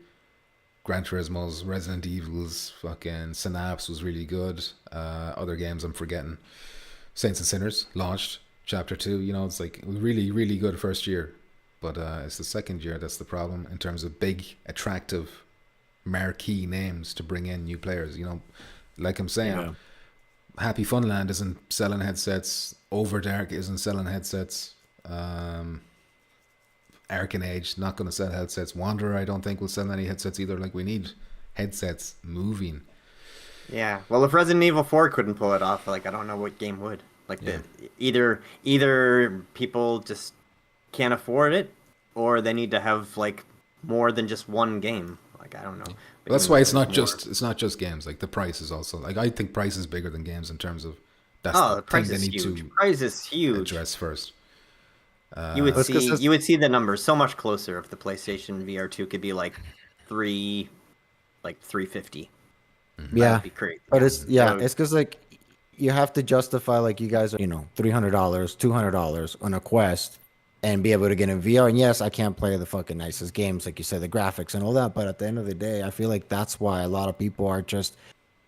Gran Turismo's, Resident Evil's, fucking Synapse was really good. Other games I'm forgetting. Saints and Sinners launched Chapter 2. You know, it's like it was really, really good first year. But it's the second year that's the problem in terms of big, attractive, marquee names to bring in new players. You know, like I'm saying, Happy Funland isn't selling headsets. Overdark isn't selling headsets. Arcane Age not going to sell headsets. Wanderer I don't think will sell any headsets either. Like, we need headsets moving.
Yeah. Well, if Resident Evil 4 couldn't pull it off, like, I don't know what game would. Like, either people just can't afford it, or they need to have like more than just one game. Like, I don't know.
Well, that's why it's not just games. Like, the price is also like, I think price is bigger than games in terms of
the price is huge. Price is huge.
Address first.
You would see the numbers so much closer if the PlayStation VR2 could be like $350.
Yeah,
that'd be great.
But it's because like you have to justify, like, you guys are, $300, $200 on a Quest and be able to get in VR. And yes, I can't play the fucking nicest games, like you said, the graphics and all that. But at the end of the day, I feel like that's why a lot of people are just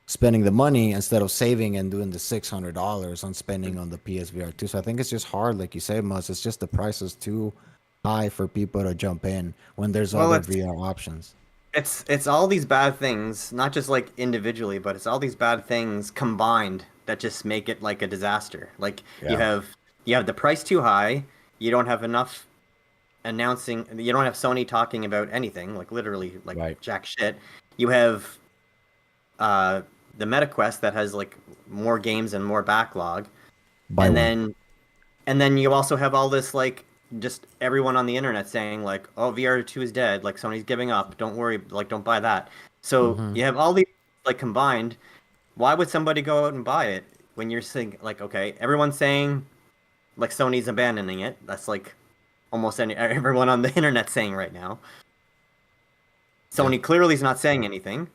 spending the money instead of saving and doing the $600 on spending on the PSVR 2. So I think it's just hard, like you say, Mus. It's just the price is too high for people to jump in when there's other VR options.
It's all these bad things, not just like individually, but it's all these bad things combined that just make it like a disaster. Like, you have the price too high. You don't have enough announcing. You don't have Sony talking about anything, like literally, like jack shit. You have the MetaQuest that has like more games and more backlog, and then you also have all this like just everyone on the internet saying like, oh, VR2 is dead, like Sony's giving up. Don't worry, like don't buy that. So you have all these like combined. Why would somebody go out and buy it when you're saying like, okay, everyone's saying like Sony's abandoning it. That's like almost everyone on the internet saying right now. Sony clearly is not saying anything,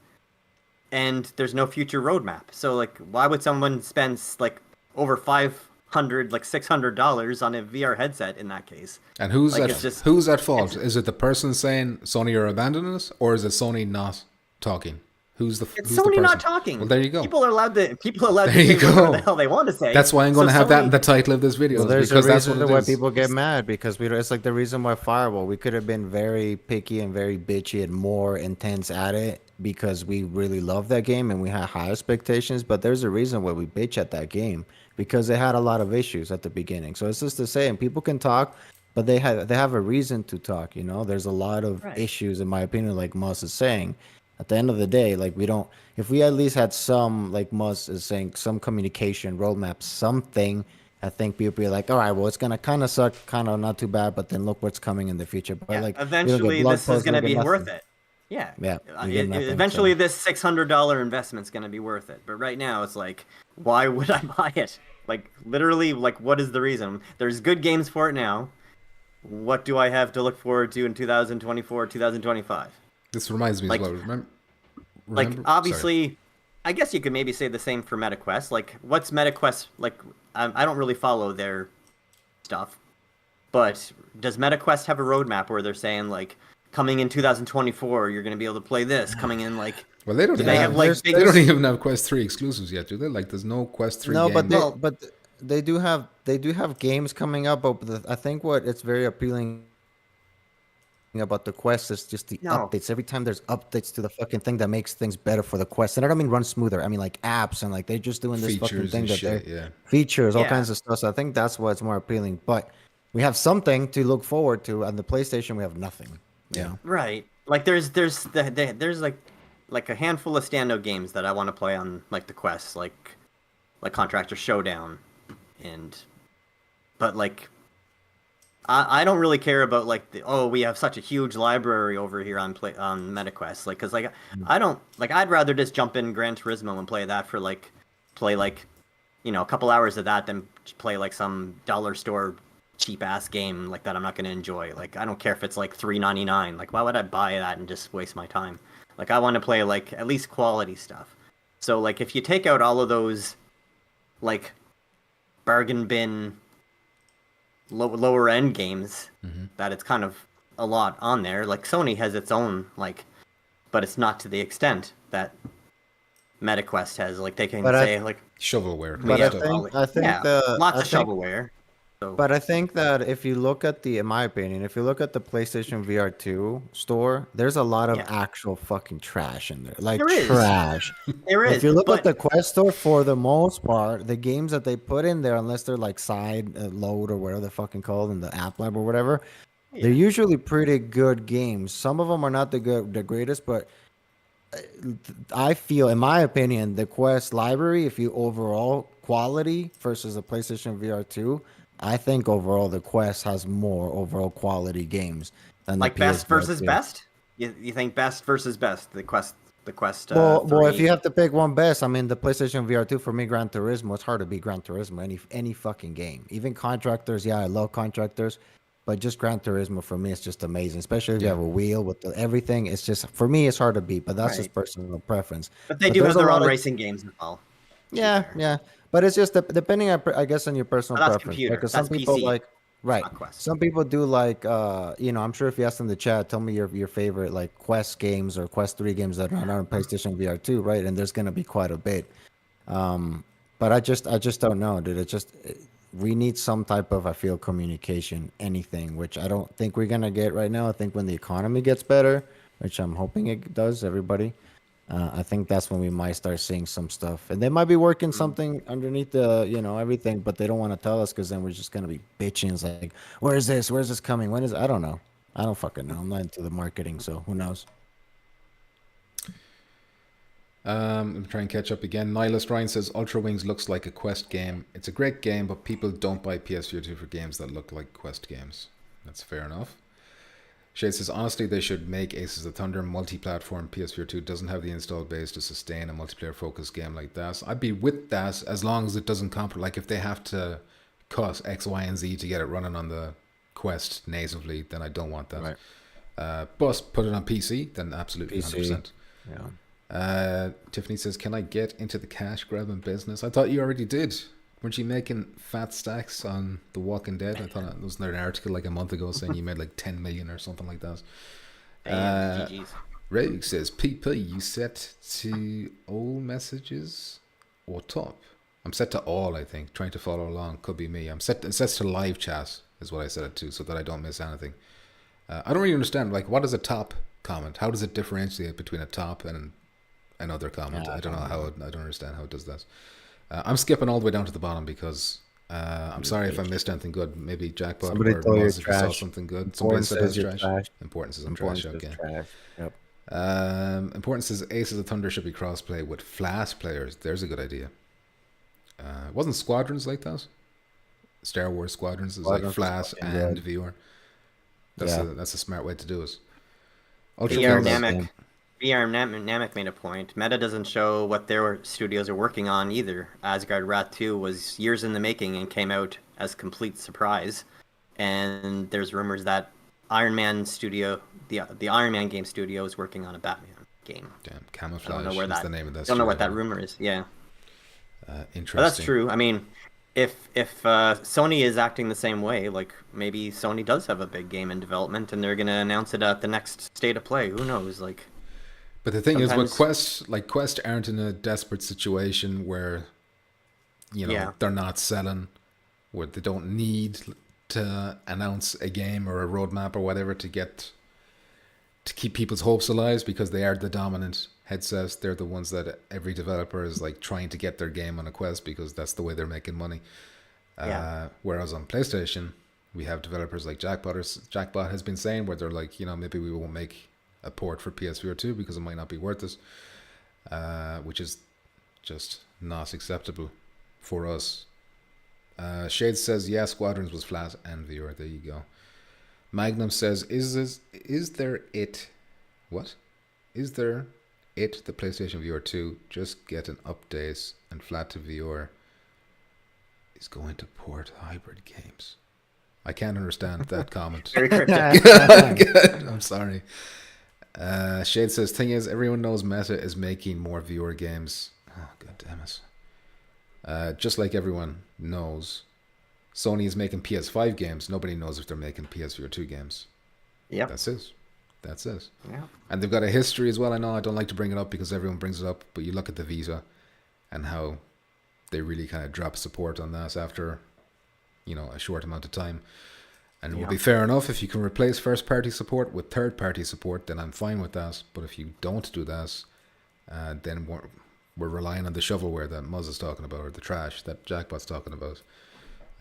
and there's no future roadmap. So like, why would someone spend like over $600 on a VR headset in that case?
And who's
like,
who's at fault? Is it the person saying Sony are abandoning us, or is it Sony not talking? Who's the
Sony not talking?
Well, there you go.
People are allowed to
There
say
you go.
whatever the hell they want to say.
That's why I'm going to have that in
Sony-
the title of this video.
Well, there's
because
a
that's
reason
what it
why
is.
people get mad because it's like the reason why Firewall, we could have been very picky and very bitchy and more intense at it because we really love that game and we had high expectations. But there's a reason why we bitch at that game because it had a lot of issues at the beginning. So it's just to say, and people can talk, but they have a reason to talk. You know, there's a lot of issues in my opinion, like Moss is saying. At the end of the day, like if we at least had some, like Moss is saying, some communication roadmap, something, I think people be like, all right, well, it's gonna kind of suck, kind of not too bad, but then look what's coming in the future. But like,
eventually, this is gonna be worth it. Yeah. Eventually, this $600 investment's gonna be worth it. But right now, it's like, why would I buy it? Like literally, like what is the reason? There's good games for it now. What do I have to look forward to in 2024, 2025?
This reminds me
like,
as well. Remember?
Like, obviously, I guess you could maybe say the same for MetaQuest. Like, what's MetaQuest? Like, I don't really follow their stuff. But does MetaQuest have a roadmap where they're saying, like, coming in 2024, you're going to be able to play this? Coming in, like...
Well, they don't they don't even have Quest 3 exclusives yet, do they? Like, there's no Quest 3 game.
No, but they do have games coming up. But I think what it's very appealing about the Quest is just the updates. Every time there's updates to the fucking thing that makes things better for the Quest, and I don't mean run smoother. I mean like apps and like they're just doing this fucking thing features, all kinds of stuff. So I think that's why it's more appealing. But we have something to look forward to. On the PlayStation, we have nothing.
Yeah,
right. Like there's like a handful of standout games that I want to play on like the Quest, like Contractor Showdown, but like. I don't really care about like we have such a huge library over here on MetaQuest, like because like I don't like I'd rather just jump in Gran Turismo and play that for a couple hours of that than play like some dollar store cheap ass game like that I'm not going to enjoy. Like I don't care if it's like $3.99. Like why would I buy that and just waste my time? Like I want to play like at least quality stuff. So like if you take out all of those like bargain bin lower end games that it's kind of a lot on there. Like Sony has its own but it's not to the extent that MetaQuest has. Like they can like
shovelware.
But I think
lots of shovelware. So.
But I think that if you look at in my opinion, if you look at the PlayStation VR2 store, there's a lot of actual fucking trash in there. Like trash.
There is.
If you look at the Quest store, for the most part, the games that they put in there, unless they're like side load or whatever they're fucking called in the app lab or whatever, they're usually pretty good games. Some of them are not the greatest, but I feel, in my opinion, the Quest library, if you overall quality versus the PlayStation VR2, I think overall the Quest has more overall quality games than
like
the
best
PSVR2.
versus best. You think best versus best? The Quest.
Well, if you have to pick one best, I mean the PlayStation VR2 for me, Gran Turismo. It's hard to beat Gran Turismo any fucking game. Even Contractors, I love Contractors, but just Gran Turismo for me, it's just amazing. Especially if you have a wheel with everything. It's just for me, it's hard to beat. But that's just personal preference.
But they do have their own racing games as well.
Yeah. But it's just depending, I guess, on your personal preference. Because some people
PC.
Some people do like, I'm sure if you ask in the chat, tell me your favorite like Quest games or Quest 3 games that are on PlayStation VR2, right? And there's gonna be quite a bit. But I just don't know, dude. We need some type of, I feel, communication, anything, which I don't think we're gonna get right now. I think when the economy gets better, which I'm hoping it does, everybody. I think that's when we might start seeing some stuff, and they might be working something underneath the, everything, but they don't want to tell us because then we're just gonna be bitching. It's like, where's this coming? When is? I don't know. I don't fucking know. I'm not into the marketing, so who knows?
I'm trying to catch up again. Nihilist Ryan says Ultra Wings looks like a Quest game. It's a great game, but people don't buy PSVR2 for games that look like Quest games. That's fair enough. Shade says, honestly, they should make Aces of Thunder multi-platform. PSVR2 doesn't have the install base to sustain a multiplayer-focused game like that. I'd be with that as long as it doesn't compromise. Like, if they have to cut X, Y, and Z to get it running on the Quest natively, then I don't want that.
Right.
But put it on PC, then absolutely
PC.
100%.
Yeah.
Tiffany says, "Can I get into the cash grabbing business?" I thought you already did. Weren't you making fat stacks on The Walking Dead? I thought there was an article like a month ago saying you made like 10 million or something like that.
Damn, GG's.
Rogue says, "PP, you set to all messages or top?" I'm set to all, I think. Trying to follow along. Could be me. It sets to live chat is what I set it to, so that I don't miss anything. I don't really understand, like, what is a top comment? How does it differentiate between a top and another comment? I don't know how. I don't understand how it does that. I'm skipping all the way down to the bottom because I'm sorry if I missed anything good. Maybe Jackpot
Somebody
or
told you
Moz if you saw
trash.
something good. Somebody said that's
you're
trash. Importance is trash.
Importance is
Okay.
trash. Yep.
Importance says Aces of Thunder should be crossplay with Flash players. There's a good idea. Wasn't Squadrons like that? Star Wars Squadrons is like Flash and VR. That's a smart way to do it.
VR Namek made a point. Meta doesn't show what their studios are working on either. Asgard Wrath 2 was years in the making and came out as complete surprise. And there's rumors that Iron Man studio, the Iron Man game studio, is working on a Batman game.
Damn, Camouflage.
I don't know where
the name of that.
Don't know what that rumor is. Yeah.
Interesting.
But that's true. I mean, if Sony is acting the same way, like maybe Sony does have a big game in development and they're gonna announce it at the next State of Play. Who knows? Like.
But the thing is, with Quest aren't in a desperate situation where, they're not selling, where they don't need to announce a game or a roadmap or whatever to keep people's hopes alive, because they are the dominant headsets. They're the ones that every developer is like trying to get their game on a Quest because that's the way they're making money. Whereas on PlayStation, we have developers like Jackpot has been saying, where they're like, maybe we won't make a port for PSVR2 because it might not be worth it, which is just not acceptable for us. Shade says, yeah, Squadrons was flat and VR. There you go. Magnum says, is there it the PlayStation VR 2 just get an update and flat to VR is going to port hybrid games? I can't understand that comment.
Very cryptic.
I'm sorry. Shade says, thing is, everyone knows Meta is making more VR games. Oh, god damn it. Just like everyone knows, Sony is making PS5 games. Nobody knows if they're making PSVR 2 games.
Yeah.
That's it.
Yeah.
And they've got a history as well. I know I don't like to bring it up because everyone brings it up, but you look at the Vita and how they really kind of dropped support on that after, a short amount of time. And it would be fair enough if you can replace first-party support with third-party support, then I'm fine with that. But if you don't do that, then we're relying on the shovelware that Muzz is talking about, or the trash that Jackpot's talking about.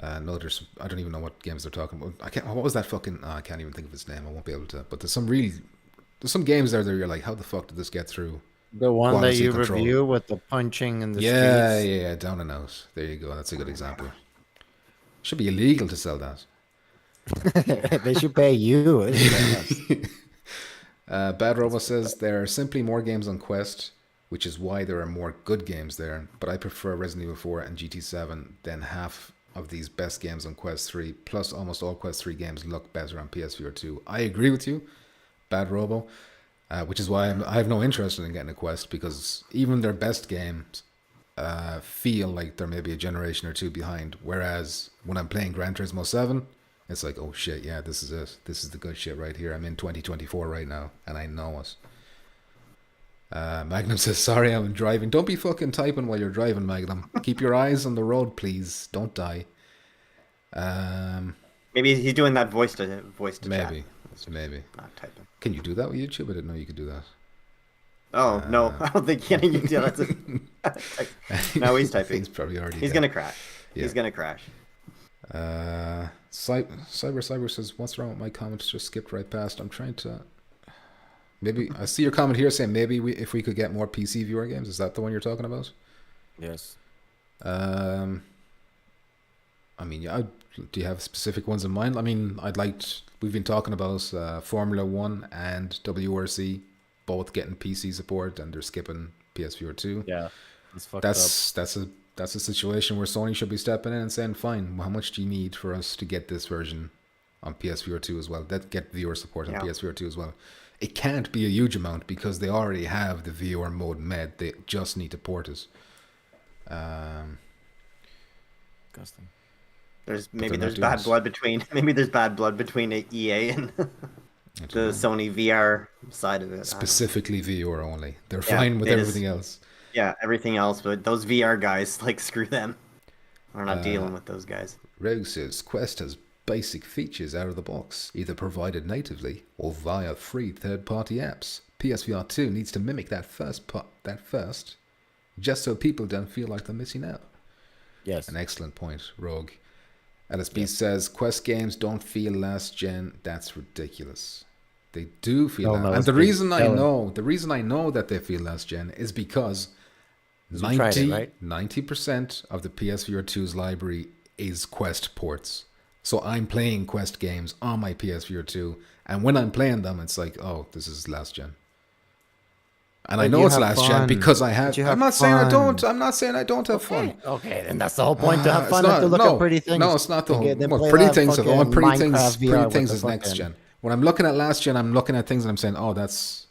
I don't even know what games they're talking about. What was that fucking? I can't even think of its name. I won't be able to. But there's some games there that you're like, how the fuck did this get through?
The one that you review with the punching and the streets.
Yeah, down and out. There you go. That's a good example. Should be illegal to sell that.
They should pay you.
Bad Robo says there are simply more games on Quest, which is why there are more good games there. But I prefer Resident Evil 4 and GT7 than half of these best games on Quest 3. Plus, almost all Quest 3 games look better on PSVR 2. I agree with you, Bad Robo, which is why I have no interest in getting a Quest, because even their best games feel like they're maybe a generation or two behind. Whereas when I'm playing Gran Turismo 7, it's like, oh shit, yeah, this is it. This is the good shit right here. I'm in 2024 right now, and I know it. Magnum says, sorry, I'm driving. Don't be fucking typing while you're driving, Magnum. Keep your eyes on the road, please. Don't die.
Maybe he's doing that voice to
maybe.
chat.
Maybe.
Not typing.
Can you do that with YouTube? I didn't know you could do that.
Oh, no. I don't think you can do that. No, he's typing.
He's probably already
He's going to crash.
Yeah.
He's going to crash.
Cyber says, what's wrong with my comments? Just skipped right past. I'm trying to... Maybe I see your comment here saying maybe if we could get more PC viewer games. Is that the one you're talking about?
Yes.
I mean, yeah. Do you have specific ones in mind? I mean, we've been talking about Formula 1 and WRC both getting PC support, and they're skipping PSVR 2.
Yeah.
That's a situation where Sony should be stepping in and saying, fine, how much do you need for us to get this version on PSVR 2 as well. That get viewer support on
Yeah.
PSVR 2 as well. It can't be a huge amount because they already have the VR mode made. They just need to port it.
Disgusting.
There's
they're not doing
bad
this.
blood between EA and the Sony VR side of it. I don't know.
Specifically VR only. They're
Yeah,
fine with
it is.
everything else.
Yeah, everything else, but those VR guys, like, screw them. We're not dealing with those guys.
Rogue says Quest has basic features out of the box, either provided natively or via free third-party apps. PSVR 2 needs to mimic that first, just so people don't feel like they're missing out.
Yes.
An excellent point, Rogue. LSB says Quest games don't feel last gen. That's ridiculous. They do feel
No,
and
it's
the
been
reason I
telling.
know, that they feel last gen is because
You tried it, right?
90% of the PSVR 2's library is Quest ports. So I'm playing Quest games on my PSVR 2, and when I'm playing them, it's like, oh, this is last gen. And I
But
know
you
it's
have
last gen
fun.
because I have.
But you
I'm
have
not saying I
fun.
don't. I'm not saying I don't have fun.
Okay, then that's the whole point, to have
It's
fun
not-
and to look
no,
at pretty things.
No, it's not the whole.
Then
Well,
play
pretty
that
things.
fucking
Pretty things.
Minecraft VR
Pretty
with
things
the
is next
fucking-
gen. When I'm looking at last gen, I'm looking at things and I'm saying, oh, that's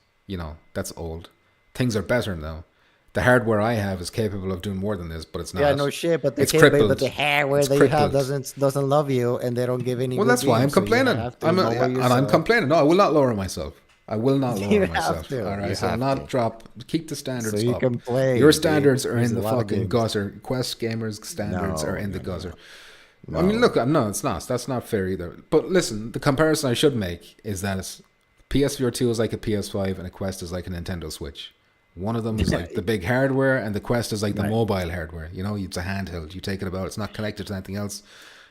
that's old. Things are better now. The hardware I have is capable of doing more than this, but it's not.
Yeah, no shit, but
It's
but
crippled.
the hardware
It's
that you have
crippled.
doesn't love you, and they don't give any.
Well,
good
that's why I'm
games, so you
complaining.
have to
I'm
lower
and I'm
yourself.
complaining. No, I will not lower myself. I will not
You
lower
have
myself.
to.
All
You
right, I'll
have
not
to.
drop. Keep the standards
So you
up.
can play,
Your
dude.
standards are
There's
in
a
the
lot of
fucking
games.
gutter. Quest gamers' standards are in the gutter.
No.
I mean, look, no, it's not. That's not fair either. But listen, the comparison I should make is that PSVR 2 is like a PS5 and a Quest is like a Nintendo Switch. One of them is like the big hardware, and the Quest is like the mobile hardware. You know, it's a handheld. You take it about. It's not connected to anything else,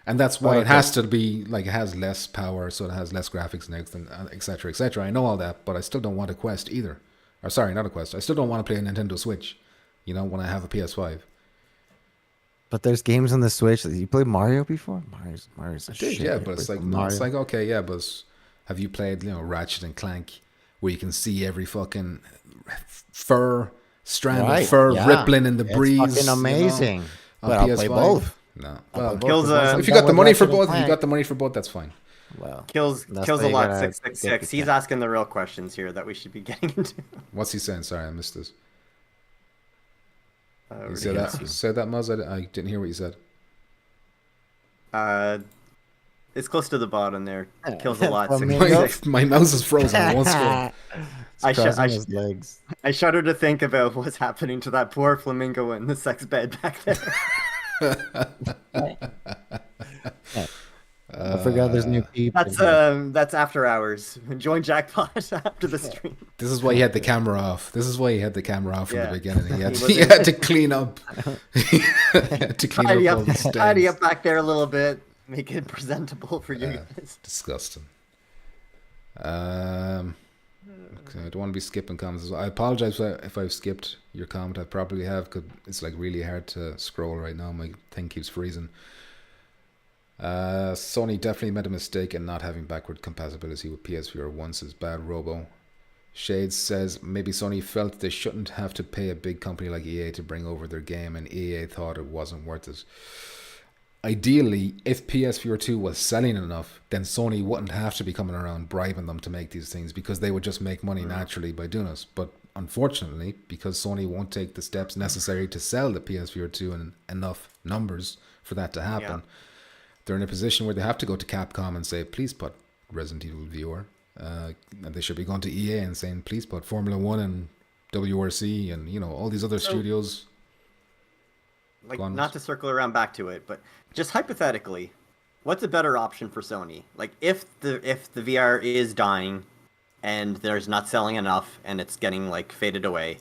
and that's why it has to be like it has less power, so it has less graphics and everything, etc., etc. I know all that, but I still don't want a Quest either. Or sorry, not a Quest. I still don't want to play a Nintendo Switch. You know, when I have a PS5.
But there's games on the Switch. You played Mario before? Mario's a shit.
Yeah, but it's like okay, yeah, but have you played Ratchet and Clank, where you can see every fucking strand of fur rippling in the breeze?
It's fucking amazing.
On
But
PS5.
I'll play both.
No,
Well,
Kills
if you got the money for both, that's fine.
Well,
Kills
that's
a
why you
lot.
gotta
666.
get
He's
the-
asking the real questions here that we should be getting into.
What's he saying? Sorry, I missed this. You
Really
said
good.
that? Said that, Muzz? I didn't hear what you said.
It's close to the bottom there. Kills a lot.
Flamingo?
666.
My mouse is frozen. I won't scroll.
Crossing his legs.
I shudder to think about what's happening to that poor flamingo in the sex bed back there.
I forgot there's new people.
That's after hours. Join Jackpot after the stream.
This is why he had the camera off. This is why he had the camera off from
Yeah.
the beginning. He had,
He
he had to clean up. He had to clean
Tidy
up all
up,
the stains.
tidy up back there a little bit. Make it presentable for you guys.
Disgusting. Okay, I don't want to be skipping comments as well. I apologize if I've skipped your comment. I probably have, because it's like really hard to scroll right now. My thing keeps freezing. Sony definitely made a mistake in not having backward compatibility with PSVR 1, says Bad Robo. Shades says maybe Sony felt they shouldn't have to pay a big company like EA to bring over their game, and EA thought it wasn't worth it. Ideally, if PSVR 2 was selling enough, then Sony wouldn't have to be coming around bribing them to make these things, because they would just make money naturally by doing it. But unfortunately, because Sony won't take the steps necessary to sell the PSVR 2 in enough numbers for that to happen, they're in a position where they have to go to Capcom and say, please put Resident Evil VR. And they should be going to EA and saying, please put Formula 1 and WRC and, all these other studios.
Like, not to circle around back to it, but just hypothetically, what's a better option for Sony? Like, if the VR is dying and there's not selling enough and it's getting like faded away,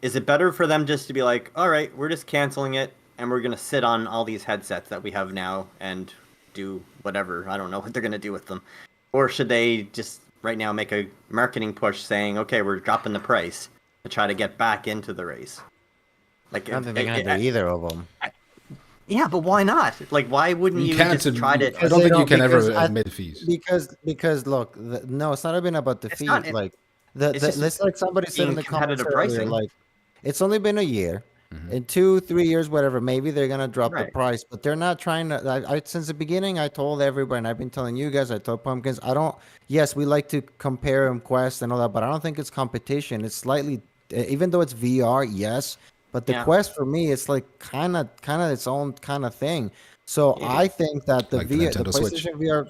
is it better for them just to be like, all right, we're just canceling it and we're gonna sit on all these headsets that we have now and do whatever? I don't know what they're gonna do with them. Or should they just right now make a marketing push saying, okay, we're dropping the price to try to get back into the race? Like,
I don't think they're gonna do either of them.
Yeah, but why not? Like, why wouldn't you just try to?
I don't think you can ever
because
admit defeat.
Because look, no, it's not even about defeat.
not-
Like
it's just
let's like somebody said in the
competitive
comments earlier,
pricing.
like it's only been a year. In 2-3 years, whatever, maybe they're gonna drop the
Right.
price, but they're not trying to. Since the beginning, I told everybody, and I've been telling you guys, I told Pumpkins, I don't. Yes, we like to compare them Quest and all that, but I don't think it's competition. It's slightly, even though it's VR, yes, but the
Yeah.
Quest for me, it's like kind of its own kind of thing. So
It
I
is.
think that
Like the
the
Nintendo Switch.
PlayStation VR,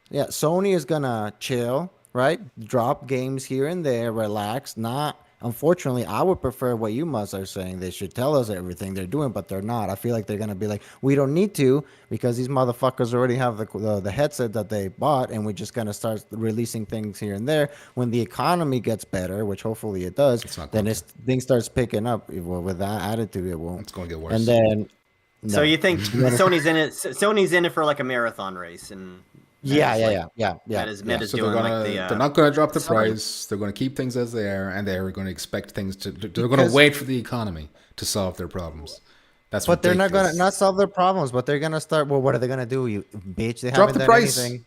yeah, Sony is gonna chill, right? Drop games here and there, relax. Not, unfortunately, I would prefer what you must are saying. They should tell us everything they're doing, but they're not. I feel like they're gonna be like, we don't need to because these motherfuckers already have the headset that they bought, and we're just gonna start releasing things here and there. When the economy gets better, which hopefully it does,
It's not
then
going
it's things starts picking up. Well, with that attitude, it won't.
It's going to get worse.
And then,
So
no.
you think Sony's in it? Sony's in it for like a marathon race, and
Yeah,
Meta's,
yeah,
like,
yeah.
Meta's
So
doing
they're gonna
like the.
they're not gonna drop the
Sorry.
price. They're gonna keep things as they are, and they're gonna expect things to. They're gonna
Because-
wait for the economy to solve their problems. That's
But they're not
ridiculous.
gonna not solve their problems. But they're gonna start. Well, what are they gonna do? You bitch! They
Drop
haven't
the
done
price.
anything.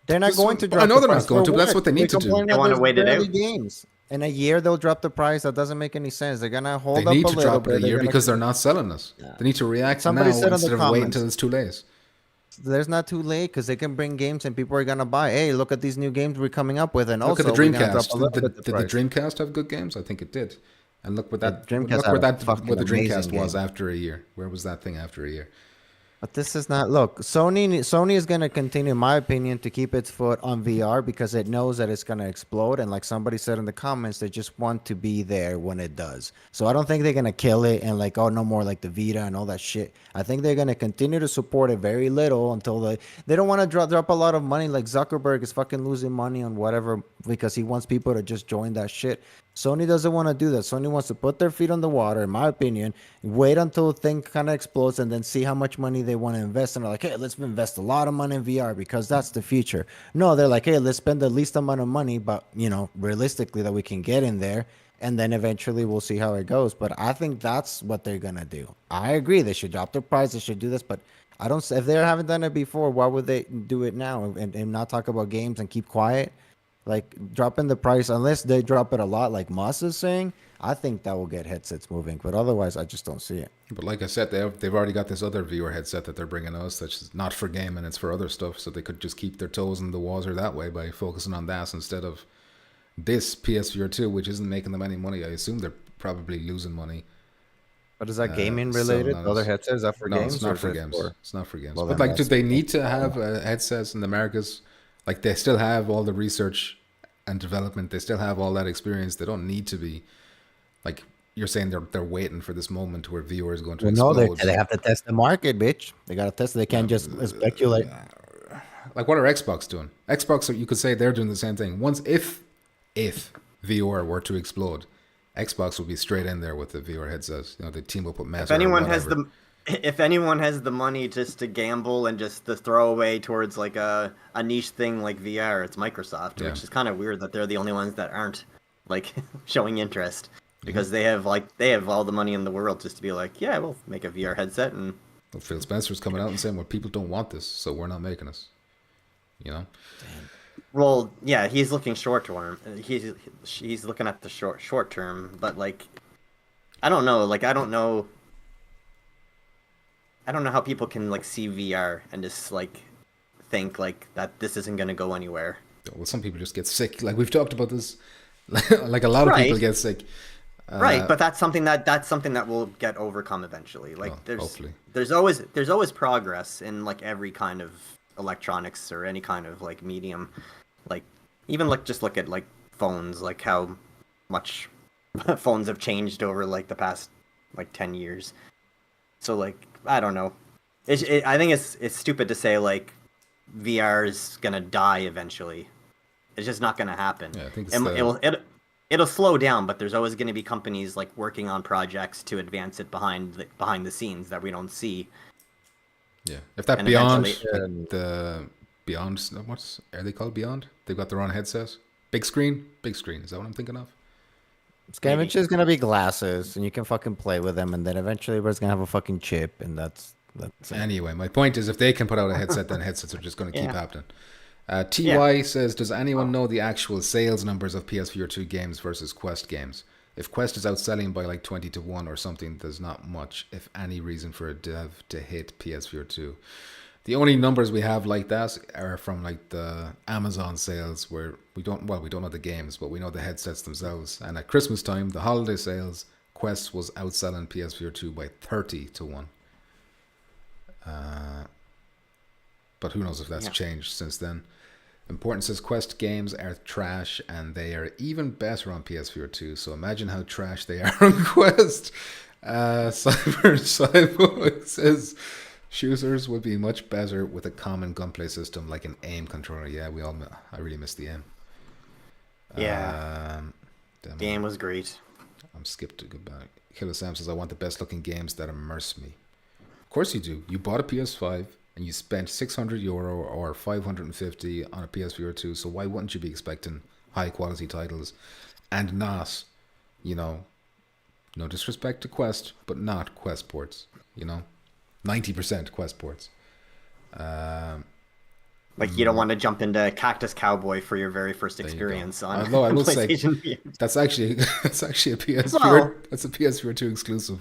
They're not
Just-
going to
I
drop.
know
the
they're not
price.
going
For
to, but that's what they need to do.
complain
They
that
wanna
there's
wait it
barely
out.
games. In a year, they'll drop the price. That doesn't make any sense. They're gonna hold
They
up
need
a
to
little
drop it
bit.
a
They're
year
gonna-
because they're not selling us. They need to react
Somebody
now
said in the
instead of waiting
comments.
until it's too late.
There's not too late because they can bring games and people are gonna buy. Hey, look at these new games we're coming up with, and
Look
also
at the
we're gonna drop
Dreamcast.
a little
Did
bit
the
price.
Dreamcast have good games? I think it did. And look what that
Dreamcast
look
had
where
a
that
fucking
what the Dreamcast
amazing
was
game.
after a year. Where was that thing after a year?
But this is not. Look, Sony is going to continue, in my opinion, to keep its foot on VR because it knows that it's going to explode. And like somebody said in the comments, they just want to be there when it does. So I don't think they're going to kill it and like, oh, no more like the Vita and all that shit. I think they're going to continue to support it very little until they don't want to drop a lot of money. Like Zuckerberg is fucking losing money on whatever because he wants people to just join that shit. Sony doesn't want to do that. Sony wants to put their feet on the water, in my opinion, wait until the thing kind of explodes and then see how much money they want to invest. And they're like, hey, let's invest a lot of money in VR because that's the future. No, they're like, hey, let's spend the least amount of money, but, realistically that we can get in there. And then eventually we'll see how it goes. But I think that's what they're going to do. I agree. They should drop their price. They should do this. But I don't, if they haven't done it before, why would they do it now and not talk about games and keep quiet? Like dropping the price, unless they drop it a lot, like Moss is saying, I think that will get headsets moving. But otherwise, I just don't see it.
But like I said, they've already got this other VR headset that they're bringing us that's not for gaming, it's for other stuff. So they could just keep their toes in the water that way by focusing on that instead of this PSVR2, which isn't making them any money. I assume they're probably losing money.
But is that gaming
so
related?
that
The other
is-
headsets, is that for
No,
games?
it's
or
not
is
for
it
games. It's not for games.
Well,
But
then
like, do
that's-
they need to have headsets in the Americas? Like, they still have all the research and development. They still have all that experience. They don't need to be like you're saying. They're waiting for this moment where VR is going to
Well, no,
explode.
they have to test the market, bitch. They got to test it. They can't just speculate.
Like, what are Xbox doing? Xbox, you could say they're doing the same thing. Once, if VR were to explode, Xbox will be straight in there with the VR headsets. The team will put Master.
If anyone has the money just to gamble and just to throw away towards like a niche thing like VR, it's Microsoft,
Yeah.
which is kind of weird that they're the only ones that aren't like showing interest because they have all the money in the world just to be like, yeah, we'll make a VR headset and
Well, Phil Spencer's coming out and saying, well, people don't want this, so we're not making this.
well, yeah, he's looking short term. He's looking at the short term, but like, I don't know. Like, I don't know how people can like see VR and just like think like that this isn't gonna go anywhere.
Well, some people just get sick. Like, we've talked about this. Like, a lot of people
Right.
get sick.
Right, but that's something that will get overcome eventually. Like
Well, hopefully.
there's always progress in like every kind of electronics or any kind of like medium. Like even like just look at like phones, like how much phones have changed over like the past like 10 years. So like I don't know. I think it's stupid to say like VR is gonna die eventually. It's just not gonna happen.
Yeah, I think it's
It'll slow down, but there's always going to be companies like working on projects to advance it behind the scenes that we don't see.
Yeah, if that
And
Beyond,
eventually-
like the Beyond, what are they called? Beyond? They've got their own headset. Big screen. Is that what I'm thinking of?
Eventually, it's gonna be glasses, and you can fucking play with them, and then eventually, everybody's gonna have a fucking chip, and that's it.
Anyway, my point is, if they can put out a headset, then headsets are just going to keep
Yeah.
happening. TY says, does anyone know the actual sales numbers of PSVR2 games versus Quest games? If Quest is outselling by like 20 to 1 or something, there's not much, if any, reason for a dev to hit PSVR 2. The only numbers we have like that are from like the Amazon sales, where we don't know the games, but we know the headsets themselves. And at Christmas time, the holiday sales, Quest was outselling PSVR 2 by 30 to 1. But who knows if that's changed since then. Important says Quest games are trash and they are even better on PSVR 2. So imagine how trash they are on Quest. Cyber says shooters would be much better with a common gunplay system like an aim controller. Yeah, I really missed the aim.
Yeah. The aim was great.
I'm skipped to goodbye. Killer Sam says I want the best looking games that immerse me. Of course you do. You bought a PS5 and you spent €600 or 550 on a PSVR 2, so why wouldn't you be expecting high quality titles and not, no disrespect to Quest, but not Quest ports, 90% Quest ports.
Like you don't want to jump into Cactus Cowboy for your very first experience on
Although I will say
PlayStation.
that's actually a PSVR. That's a PSVR 2 exclusive.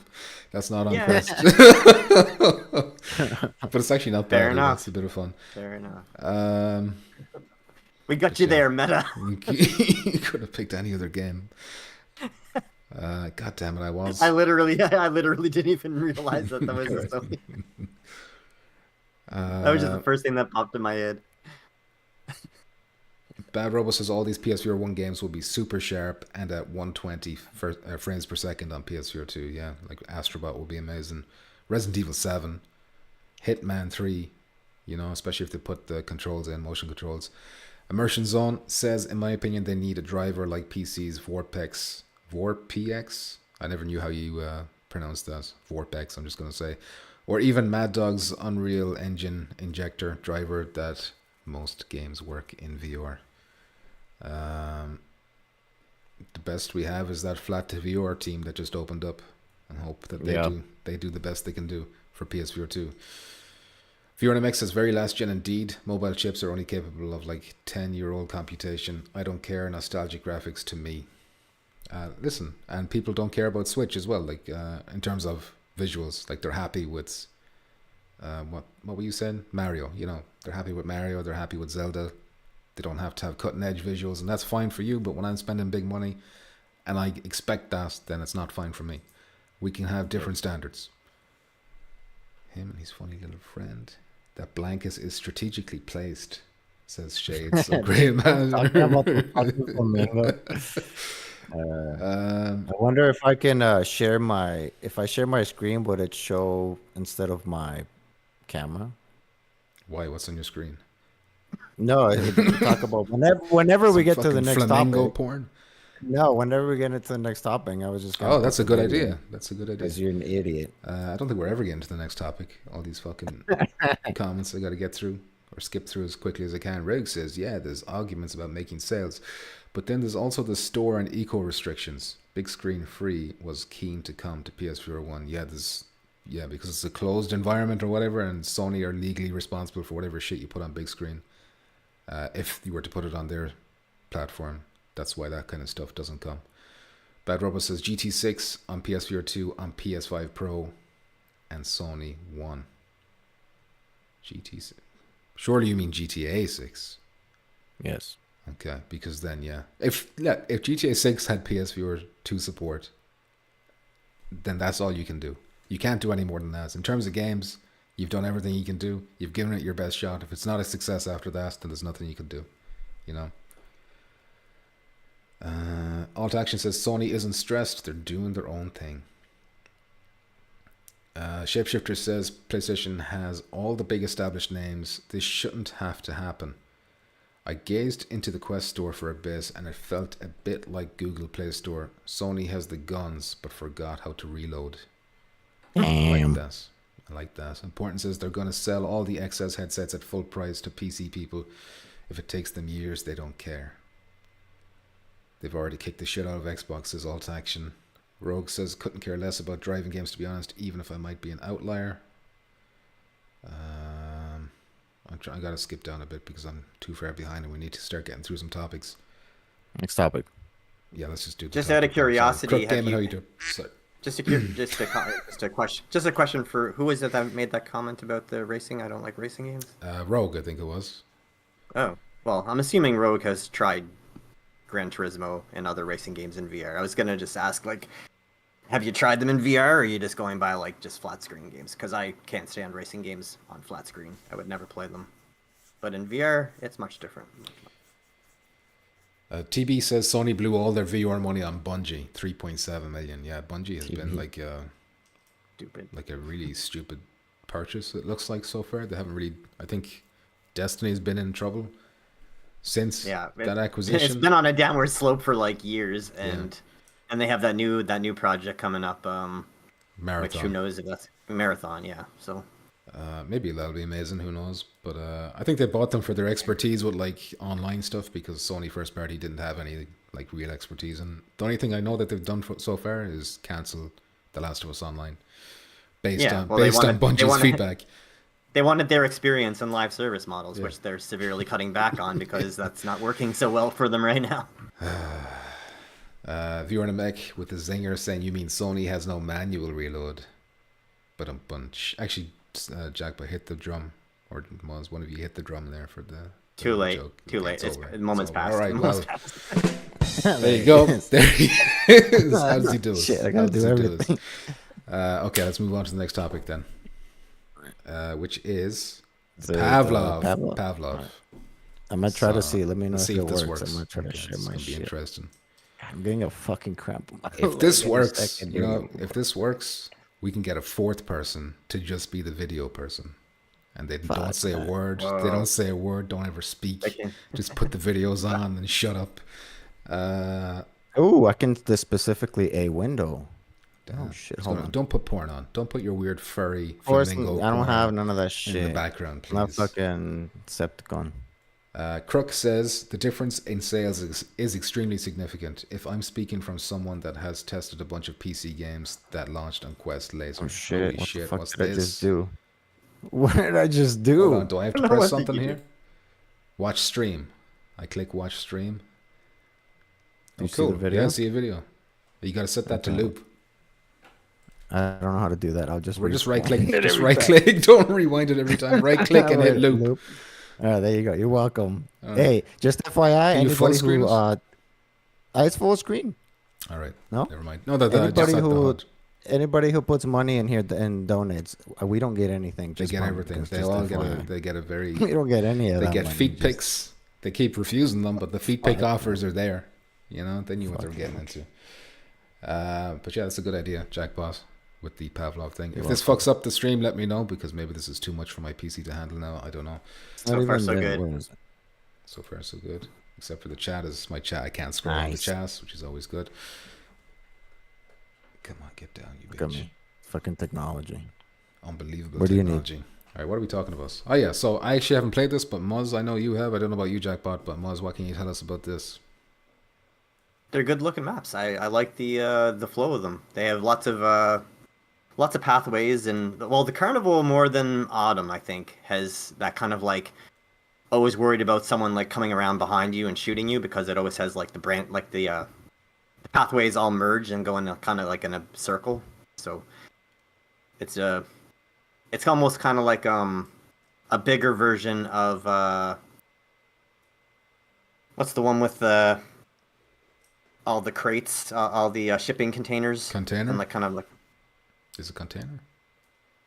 That's not on Quest. But it's actually not bad.
Fair enough.
It's a bit of fun.
Fair enough. We got you there, Meta.
You could have picked any other game. God damn it, I
literally didn't even realize that was a Sony. That was just the first thing that popped in my head.
Bad Robo says all these PSVR 1 games will be super sharp and at 120 frames per second on PSVR 2. Yeah, like Astrobot will be amazing. Resident Evil 7, Hitman 3, especially if they put the controls in, motion controls. Immersion Zone says, in my opinion, they need a driver like PC's Vorpx. I never knew how you pronounce that. Vorpx, I'm just going to say. Or even Mad Dog's Unreal Engine injector driver that most games work in VR. The best we have is that Flat to VR team that just opened up, and hope that they do the best they can do for PSVR 2. VRMX says very last gen indeed. Mobile chips are only capable of like 10-year-old computation. I don't care. Nostalgic graphics to me. Listen, and people don't care about Switch as well. Like in terms of visuals, like they're happy with what were you saying? Mario, they're happy with Mario, they're happy with Zelda. They don't have to have cutting edge visuals, and that's fine for you, but when I'm spending big money and I expect that, then it's not fine for me. We can have different standards. Him and his funny little friend. That blanket is strategically placed, says Shades. So great man.
I wonder if I can share my screen, would it show instead of my camera?
Why? What's on your screen?
No, talk about whenever we get to the next
flamingo
topic.
Porn.
No, whenever we get into the next topic, I was just.
That's a good idea. That's a good idea.
Because you're an idiot.
I don't think we're ever getting to the next topic. All these fucking comments I got to get through or skip through as quickly as I can. Reg says, yeah, there's arguments about making sales. But then there's also the store and eco restrictions. Big screen free was keen to come to PSVR 1. Yeah, because it's a closed environment or whatever, and Sony are legally responsible for whatever shit you put on big screen. If you were to put it on their platform, that's why that kind of stuff doesn't come. Bad Robot says GT6 on PSVR 2 on PS5 Pro and Sony 1. GT6. Surely you mean GTA 6.
Yes.
Okay, because then if GTA 6 had PSVR 2 support, then that's all you can do. You can't do any more than that. In terms of games, you've done everything you can do. You've given it your best shot. If it's not a success after that, then there's nothing you can do. Alt Action says Sony isn't stressed. They're doing their own thing. Shapeshifter says PlayStation has all the big established names. This shouldn't have to happen. I gazed into the Quest store for a bit and it felt a bit like Google Play Store. Sony has the guns but forgot how to reload. I like that. Important says they're going to sell all the XS headsets at full price to PC people. If it takes them years, they don't care. They've already kicked the shit out of Xbox, says Alt Action. Rogue says couldn't care less about driving games, to be honest, even if I might be an outlier. I gotta skip down a bit because I'm too far behind and we need to start getting through some topics.
Next topic.
Yeah, let's just do the
Just out of
topic. Sorry.
curiosity,
Crook
have
Gaming, how
you
you doing? So,
just a question for who is it that made that comment about the racing? I don't like racing games.
Rogue, I think it was.
Oh, well, I'm assuming Rogue has tried Gran Turismo and other racing games in VR. I was gonna just ask, like, have you tried them in VR, or are you just going by like just flat screen games? Because I can't stand racing games on flat screen. I would never play them. But in VR, it's much different.
TB says Sony blew all their VR money on Bungie, 3.7 million. Yeah, Bungie has been like
Stupid.
like a really stupid purchase. It looks like so far they haven't really. I think Destiny's been in trouble since that acquisition.
It's been on a downward slope for like years, and they have that new project coming up.
Marathon.
Which who knows if that's Marathon? Yeah, so.
Maybe that'll be amazing. Who knows? But I think they bought them for their expertise with like online stuff because Sony first party didn't have any like real expertise. And the only thing I know that they've done so far is cancel The Last of Us Online, based on Bungie's feedback.
They wanted their experience in live service models, which they're severely cutting back on because that's not working so well for them right now.
Viewer in a mech with the zinger saying, "You mean Sony has no manual reload?" But a bunch actually. Jack, but hit the drum, or was one of you hit the drum there for the
too late
joke.
Too late. It's moment's past.
All right, well, there you go. There he is. How does he do it?
Shit, I gotta do everything.
Okay, let's move on to the next topic then, which is Pavlov. Pavlov.
I'm gonna try to see. Let me know if
see
it
this
works. I'm gonna try to share my shit.
Be interesting.
I'm getting a fucking cramp.
If this works, if this works, we can get a fourth person to just be the video person. And they don't say a word. Whoa. They don't say a word. Don't ever speak. Just put the videos on and shut up.
I can specifically a window. Oh, shit. Hold on.
Don't put porn on. Don't put your weird furry
flamingo I don't have none of that shit.
In the background, please.
Not fucking Decepticon.
Crook says the difference in sales is extremely significant. If I'm speaking from someone that has tested a bunch of PC games that launched on Quest Laser.
Oh shit! What the fuck
what's
did
this?
I just do? What did I just do?
Hold on, do I have to press something here? Watch stream. I click watch stream.
Do you see the video?
Yeah, I see a video. You got to set that to loop.
I don't know how to do that. I'll just.
We're just right clicking. Just right click. Don't rewind it every time. Right click and hit loop.
There you go. You're welcome. Hey, just FYI, anybody who it's full screen.
All right.
No,
never mind. No,
anybody who puts money in here and donates, we don't get anything.
They get everything. They all get a very.
We don't get any of that.
They get feet pics. They keep refusing them, but the feet pic offers are there. You know, they knew what they were getting into. But yeah, that's a good idea, Jack Boss, with the Pavlov thing. If this fucks up the stream, let me know, because maybe this is too much for my PC to handle now. I don't know.
So far, so good.
So far, so good. Except for the chat. Is my chat. I can't scroll on the chat, which is always good. Come on, get down, you bitch.
Look at me. Fucking technology.
Unbelievable
what
technology.
Do you need?
All right, what are we talking about? Oh, yeah, so I actually haven't played this, but Muzz, I know you have. I don't know about you, Jackbot, but Muzz, what can you tell us about this?
They're good-looking maps. I like the flow of them. They have lots of pathways, and the Carnival more than Autumn, I think, has that kind of like always worried about someone like coming around behind you and shooting you, because it always has like the pathways all merge and go in kind of like in a circle. So it's almost kind of like a bigger version of what's the one with all the crates, all the shipping containers.
Container?
And like kind of like.
Is it container?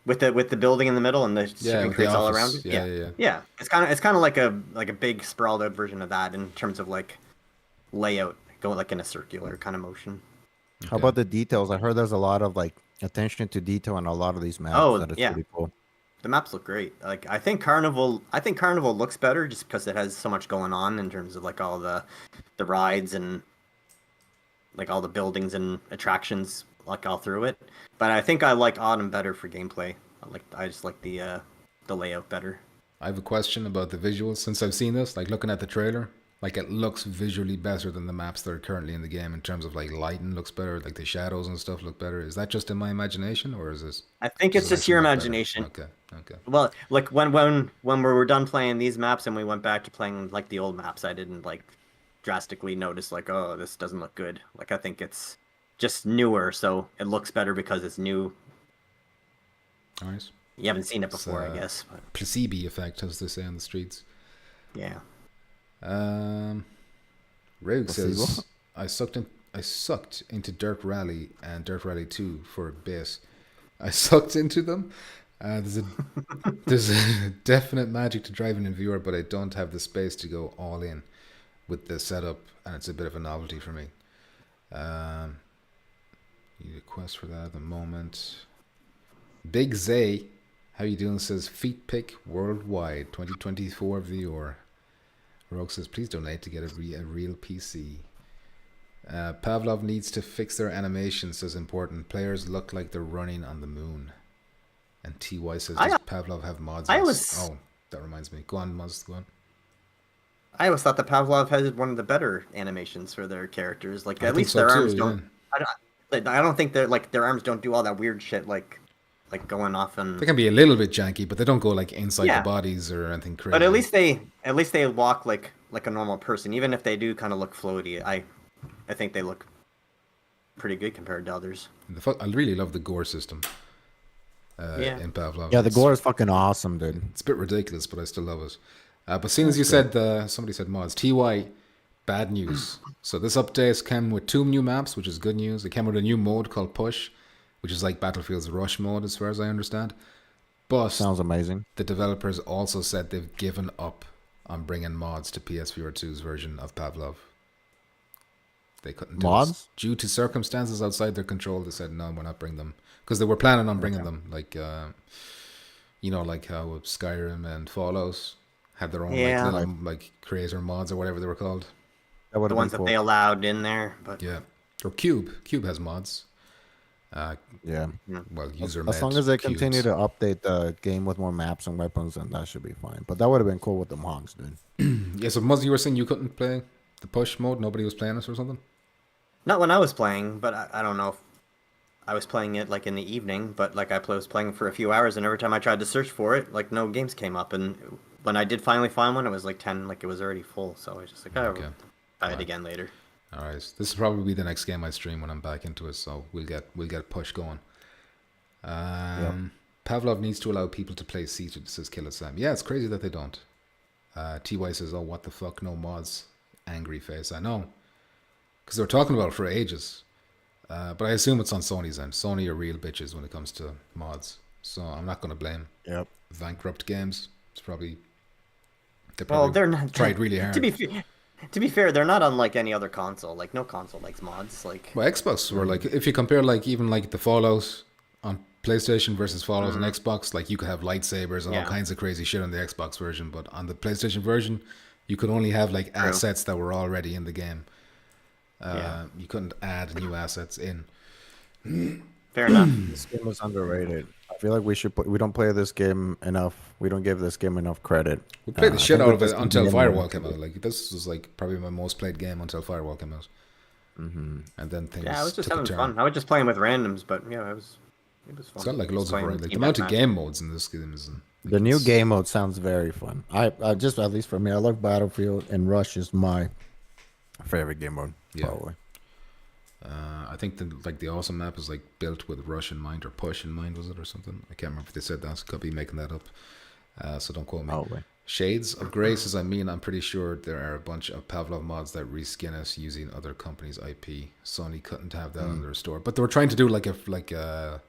With the building in the middle and the shipping crates all around it. Yeah. It's kind of like a big sprawled out version of that in terms of like layout, going like in a circular kind of motion.
Okay. How about the details? I heard there's a lot of like attention to detail on a lot of these maps.
Oh,
that is pretty cool.
The maps look great. Like I think Carnival looks better just because it has so much going on in terms of like all the rides and like all the buildings and attractions like all through it. But I think I like Autumn better for gameplay. I just like the layout better.
I have a question about the visuals. Since I've seen this, like looking at the trailer, like it looks visually better than the maps that are currently in the game in terms of like lighting looks better, like the shadows and stuff look better. Is that just in my imagination, or is this?
I think it's just your imagination.
Okay.
Well, like when we were done playing these maps and we went back to playing like the old maps, I didn't like drastically notice like, oh, this doesn't look good. Like I think it's just newer, so it looks better because it's new.
All right.
You haven't seen it
It's
before, I guess. But
placebo effect, as they say on the streets.
yeah.
Rogue
Placebo?
says I sucked into Dirt Rally and Dirt Rally 2 for a bit. I sucked into them. There's a definite magic to driving in VR, but I don't have the space to go all in with the setup, and it's a bit of a novelty for me. Need a quest for that at the moment. Big Zay, how you doing? Says feet pick worldwide 2024 VR. Rogue says please donate to get a real PC. Pavlov needs to fix their animation, says important. Players look like they're running on the moon. And TY says, does Pavlov have mods? Oh, that reminds me. Go on, Muzz, go on.
I always thought that Pavlov had one of the better animations for their characters. Like
I
at least
so
their
too,
arms
yeah.
don't. I don't think they're like their arms don't do all that weird shit like going off and.
They can be a little bit janky, but they don't go like inside
Yeah.
the bodies or anything crazy.
But at least they walk like a normal person, even if they do kind of look floaty. I think they look pretty good compared to others.
I really love the gore system. In Pavlov.
Yeah, the gore is fucking awesome, dude.
It's a bit ridiculous, but I still love it. But seeing as you said, somebody said mods. TY, bad news. So this update came with 2 new maps, which is good news. It came with a new mode called Push, which is like Battlefield's Rush mode, as far as I understand. But
Sounds amazing.
the developers also said they've given up on bringing mods to PSVR2's version of Pavlov. They couldn't do
Mods?
it. Due to circumstances outside their control, they said, no, we're not bringing them. Because they were planning on bringing them. Like, like how Skyrim and Fallout had their own like creator mods or whatever they were called.
That would
The
have
ones
been
that
cool.
they allowed in there, but
Yeah. Or Cube. Cube has mods.
Yeah.
Well, user
As long as they continue to update the game with more maps and weapons, then that should be fine. But that would have been cool with the mods, dude.
Yeah, so Muzz, you were saying you couldn't play the push mode? Nobody was playing it or something?
not when I was playing. But I don't know if I was playing it like in the evening. But like I was playing for a few hours, and every time I tried to search for it, like no games came up. And when I did finally find one, it was like 10, like it was already full. So I was just like, oh,
Okay.
try it again later.
All right. This will probably be the next game I stream when I'm back into it, so we'll get push going. Pavlov needs to allow people to play seated, says Killer Sam. Yeah, it's crazy that they don't. TY says, oh, what the fuck, no mods. Angry face. I know. Because they were talking about it for ages. But I assume it's on Sony's end. Sony are real bitches when it comes to mods. So I'm not going to blame Bankrupt Games. It's probably...
They're not
tried really hard.
To be fair, they're not unlike any other console. Like no console likes mods. Like
well, Xbox were like, if you compare like even like the Fallout on PlayStation versus Fallout on Xbox, like you could have lightsabers and all kinds of crazy shit on the Xbox version, but on the PlayStation version, you could only have like assets that were already in the game. You couldn't add new assets in.
fair enough.
This game was underrated. I feel like we don't play this game enough. We don't give this game enough credit.
We played the
I
shit
think
out
with
of it
this
until
game,
Firewall came out. Like this was like probably my most played game until Firewall came out. And then things.
Yeah, I was just
took a
having
turn.
fun. I was just playing with randoms, but yeah, it was fun.
It's got like loads of
Playing
variety. Like, the
team
amount of
deathmatch.
game modes in this game is. Like,
The new
it's-
game mode sounds very fun. I just, at least for me, I love Battlefield, and Rush is my favorite game mode.
Yeah.
Probably.
I think the awesome map is like built with Rush in mind or Push in mind, was it, or something? I can't remember if they said that. Could be making that up. So don't quote me.
Probably.
Shades of Grey says, I'm pretty sure there are a bunch of Pavlov mods that reskin us using other companies' IP. Sony couldn't have that on their store, but they were trying to do like a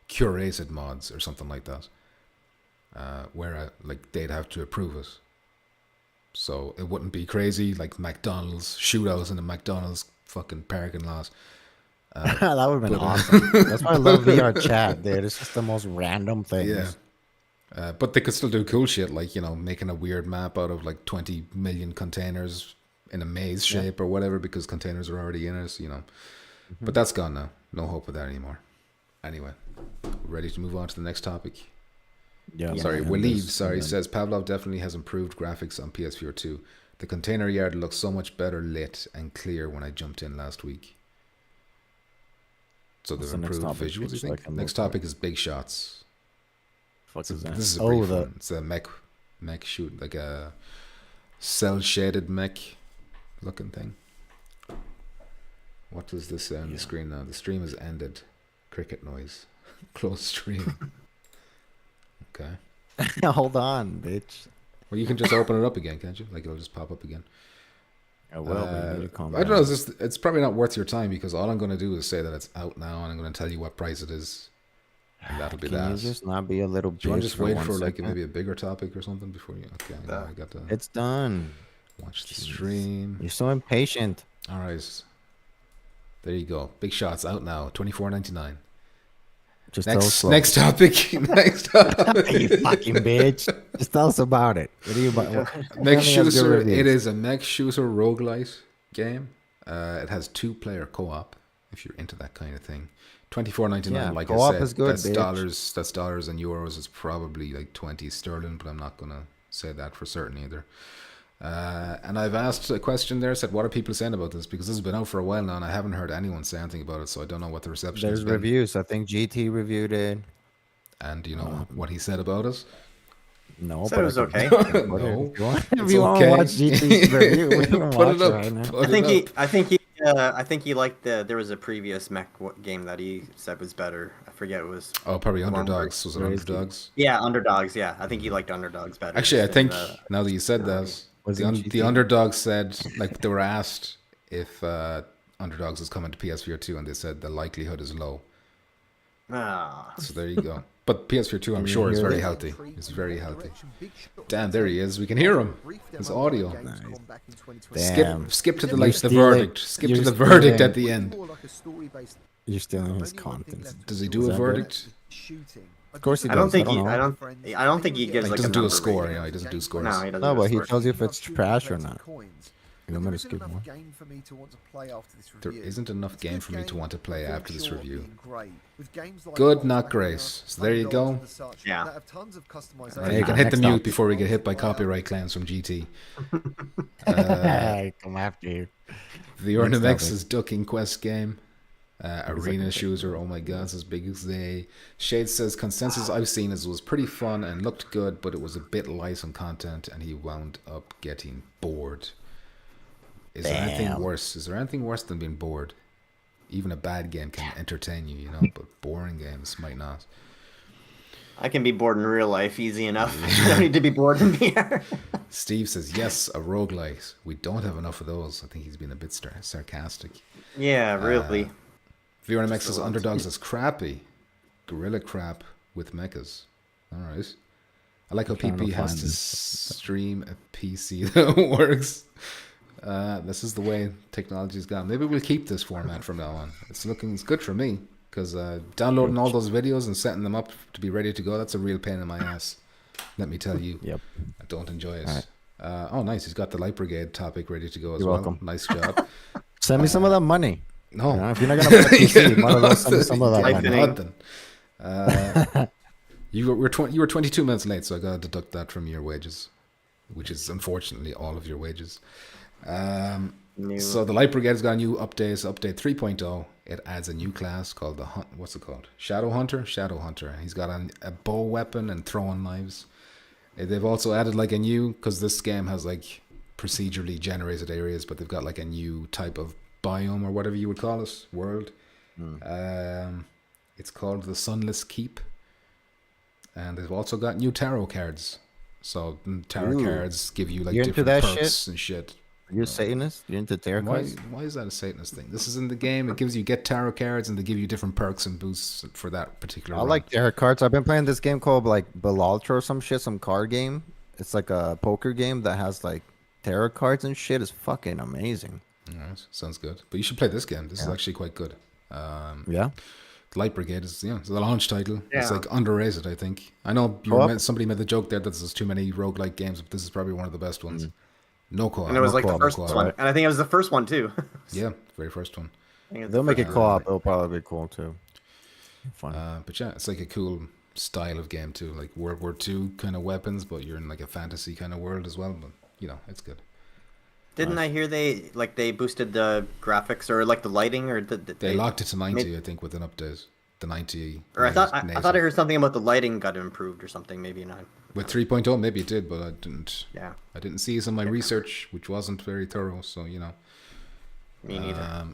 curated mods or something like that, where like they'd have to approve it, so it wouldn't be crazy like McDonald's shootouts in the McDonald's fucking parking lot.
That would have been awesome. That's why I love VR chat, dude. It's just the most random things.
Yeah. But they could still do cool shit like, making a weird map out of like 20 million containers in a maze shape or whatever, because containers are already in it, But that's gone now. No hope of that anymore. Anyway, ready to move on to the next topic?
Yeah.
Sorry,
man,
Waleed,
this-
says Pavlov definitely has improved graphics on PSVR 2. The container yard looks so much better lit and clear when I jumped in last week. So they've
What's the next
improved
topic?
visuals,
Just
you
so I
think?
can
Next
look at
topic is big shots.
Fuck is that?
This is a
Oh,
brief
the
one. It's a mech shoot, like a cell shaded mech. looking thing. What does this say on the screen now? The stream has ended. Cricket noise. Close stream. Okay.
Hold on, bitch.
Well, you can just open it up again, can't you? Like it'll just pop up again.
Oh, well, we need to calm
I don't
down.
know. It's probably not worth your time because all I'm going to do is say that it's out now, and I'm going to tell you what price it is, and that'll be
Can
that.
you just not be a little
Do you want
bitch
to just wait
one
for like
second?
maybe a bigger topic or something before you? Okay, now I got to
It's done.
watch the stream.
You're so impatient.
All right, there you go. Big Shots out now. $24.99.
Just tell us
Next
slow.
next topic. Next topic.
You fucking bitch. Just tell us about it. What are you about?
Mech
Tell me of your
Shooter.
reviews.
It is a Mech Shooter roguelite game. It has 2-player co-op. If you're into that kind of thing, $24.99.
Yeah,
like
co-op
I said,
is good,
that's
bitch.
dollars. That's dollars and euros. It's probably like 20 sterling, but I'm not gonna say that for certain either. And I've asked a question there. Said, what are people saying about this? Because this has been out for a while now, and I haven't heard anyone say anything about it. So I don't know what the reception
There's
has been.
reviews. I think GT reviewed it.
And you know what he said about it?
No,
Said
but
it was
I
okay.
can-
No,
If
it's
you want
okay.
to watch GT's review, we can
Put
watch
it
it
up.
right now.
Put
I think
it up.
I think he liked there was a previous mech game that he said was better. I forget it was.
Oh, probably
one where-
Underdogs. Was it
Crazy.
Underdogs?
Yeah, Underdogs. Yeah, I think he liked Underdogs better.
Actually, I
just
think
in,
now that you said that,
Wasn't
the
GT?
Underdogs said, like, they were asked if Underdogs is coming to PSVR 2, and they said the likelihood is low.
Ah,
So there you go. But PSVR 2, I'm
you
sure, is
hear
very
that?
healthy. It's very healthy. Damn, there he is. We can hear him. His audio.
Damn.
Skip to the
You're
like the
stealing-
verdict. Skip to
you're
the verdict
stealing-
at the end.
You're stealing his content.
Does he do
Is
a
that good?
verdict?
Of course he
I don't
does.
think
I
he.
don't know.
I don't think he gives
Like,
like
doesn't
a
do a
number
score.
rating.
You know, he doesn't do scores.
No, he doesn't.
No,
do a
but he
score.
tells you if it's trash or not. You want me to skip more?
There isn't enough game for me to want to play after this review. Good, not great. So there you go.
Yeah.
And you can hit the mute before we get hit by copyright claims from GT.
Come after you.
The
Next
Ornamix
topic.
is ducking quest game. Arena shooter, oh my god, it's as big as they. Shade says consensus I've seen is was pretty fun and looked good, but it was a bit light on content, and he wound up getting bored. Is there anything
Damn.
worse? Is there anything worse than being bored? Even a bad game can entertain you, you know, but boring games might not.
I can be bored in real life easy enough. I don't need to be bored in VR.
Steve says yes, a roguelite. We don't have enough of those. I think he's been a bit sarcastic.
Yeah, really.
VRMX says Underdogs is crappy. Gorilla crap with mechas. Alright. I like how
trying to
PP has
find
to
this.
stream a PC that works. This is the way technology's gone. Maybe we'll keep this format from now on. It's good for me. Because downloading all those videos and setting them up to be ready to go, that's a real pain in my ass. Let me tell you.
Yep.
I don't enjoy it.
Alright.
Oh, nice. He's got the Light Brigade topic ready to go as
You're
well.
welcome.
Nice job.
Send me some of that money.
No.
You know, if you're not gonna play PC, you might as well send me some of that
Like
money.
the-
You were 22 minutes late, so I got to deduct that from your wages, which is unfortunately all of your wages.
New-
So the Light Brigade's got a new update 3.0. It adds a new class called the what's it called? Shadow Hunter. He's got a bow weapon and throwing knives. They've also added like a new, because this game has like procedurally generated areas, but they've got like a new type of biome or whatever you would call it, world. It's called the Sunless Keep, and they've also got new tarot cards. So tarot
Ooh.
cards give you like
You into
different
that
perks and shit.
You're a Satanist? You're into tarot
Why,
cards?
why is that a Satanist thing? This is in the game. It gives you get tarot cards, and they give you different perks and boosts for that particular.
I
run.
like tarot cards. I've been playing this game called like Belaltra or some shit, some card game. It's like a poker game that has like tarot cards and shit. It's fucking amazing.
All right, sounds good. But you should play this game. This is actually quite good.
Yeah.
Light Brigade is it's the launch title. It's
Yeah.
like underrated, I think. I know somebody made the joke there that there's too many roguelike games, but this is probably one of the best ones. No co-op.
and it was
no
like the
co-op,
first
no co-op.
one, and I think it was the first one too.
Yeah, very first one.
I think it's
They'll
the
make it
first
co-op. It'll probably be cool too. Fun.
But yeah, it's like a cool style of game too, like World War II kind of weapons, but you're in like a fantasy kind of world as well. But it's good.
Didn't I hear they boosted the graphics or like the lighting or
They locked it to 90, I think, with an update. the 90.
Or I thought I heard something about the lighting got improved or something. Maybe not.
With 3.0, maybe it did, but I didn't.
Yeah.
I didn't see some of my research, which wasn't very thorough. So you know.
Me neither.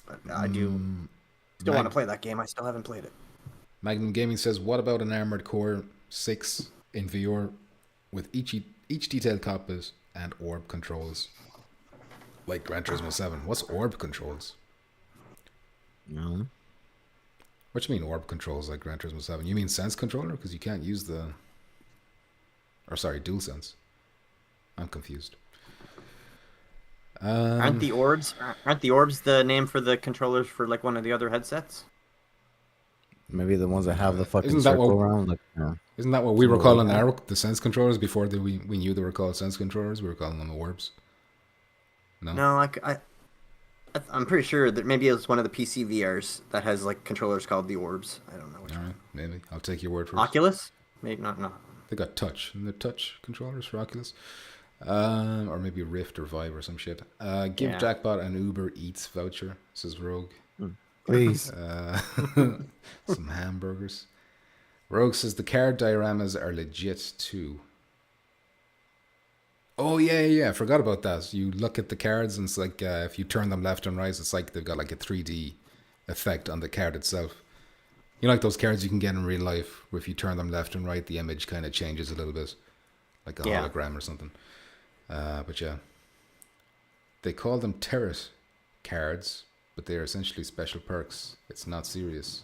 But I do still want to play that game. I still haven't played it.
Magnum Gaming says, "What about an Armored Core 6 in VR with each detailed cockpit and orb controls, like Gran Turismo 7? What's orb controls?
No.
What do you mean orb controls like Gran Turismo 7? You mean sense controller? Because you can't use DualSense. I'm confused.
Aren't the orbs the name for the controllers for like one of the other headsets?
Maybe the ones that have the fucking
Isn't that
circle
what-
around. Like,
Isn't that what we were calling the sense controllers before we knew they were called sense controllers? We were calling them orbs. No.
No, I'm pretty sure that maybe it was one of the PSVRs that has like controllers called the orbs. I don't know. Which
All right, maybe I'll take your word for it.
Oculus? Maybe not. No.
They got touch, and they're touch controllers for Oculus, or maybe Rift or Vive or some shit. Give Jackpot an Uber Eats voucher, says Rogue.
please.
Some hamburgers. Rogue says the card dioramas are legit too. Oh yeah, I forgot about that. You look at the cards and it's like if you turn them left and right, it's like they've got like a 3D effect on the card itself. You know, like those cards you can get in real life, where if you turn them left and right, the image kind of changes a little bit, like a hologram or something. But yeah, they call them Terrat cards, but they are essentially special perks. It's not serious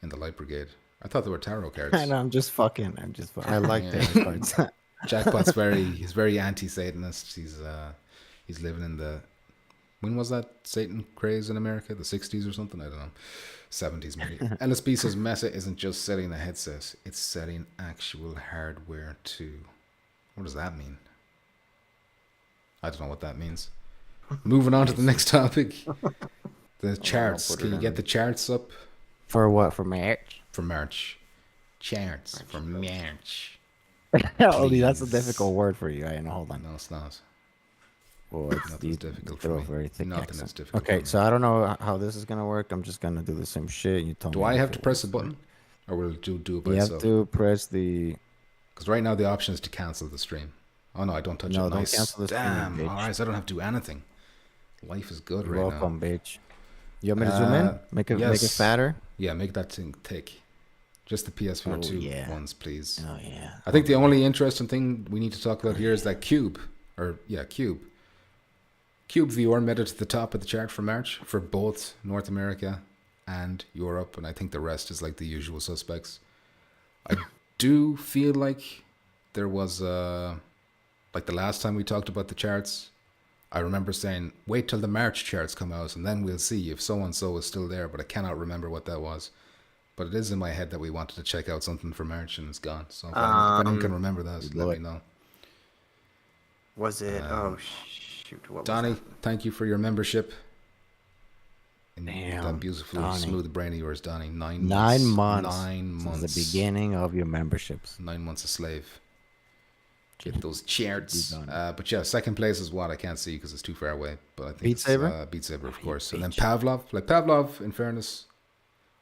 in the Light Brigade. I thought they were tarot cards.
I know, I'm just fucking. I like the cards.
Jackpot's very anti-Satanist. He's living in the, when was that Satan craze in America? The 60s or something? I don't know. 70s maybe. LSB says Meta isn't just selling the headset, it's selling actual hardware too. What does that mean? I don't know what that means. Moving on to the next topic. The charts. Can you get the charts up?
For what? For March?
For March. Charts for March.
Only that's a difficult word for you. I know. Hold on.
No, it's not.
Well, it's
Nothing's difficult for
throw
me.
very thick
Nothing
accent.
is difficult.
Okay,
for me.
so I don't know how this is gonna work. I'm just gonna do the same shit. You tell me.
Do I
if
have to
it
press a
works.
button, or will it do it by
You have
itself?
to press the.
Because right now the option is to cancel the stream. Oh no, I don't touch
No,
it.
don't
Nice.
cancel the stream,
Damn.
bitch.
All right, so I don't have to do anything. Life is good right
Welcome,
now.
bitch. You want me to zoom in? Make it
yes.
fatter.
Yeah, make that thing thick. Just the PSVR2
Oh, yeah.
ones, please.
Oh yeah.
I think the only interesting thing we need to talk about here is that Cube. Cube VR made it to the top of the chart for March for both North America and Europe, and I think the rest is like the usual suspects. I do feel like there was like the last time we talked about the charts, I remember saying, wait till the March charts come out and then we'll see if so-and-so is still there, but I cannot remember what that was. But it is in my head that we wanted to check out something for March and it's gone. So if anyone can remember that, let me know.
Was it? Oh shoot! What
Donnie,
was that?
thank you for your membership. And
Damn,
that beautiful,
Donnie.
smooth brain of yours, Donnie. 9
9
months.
months.
9 months.
Since the beginning of your memberships.
9 months a slave. Get those charts.
Donnie.
But yeah, second place is what I can't see because it's too far away. But I think
Beat
it's,
Saber?
Beat Saber, of course.
bitch.
And then Pavlov, in fairness,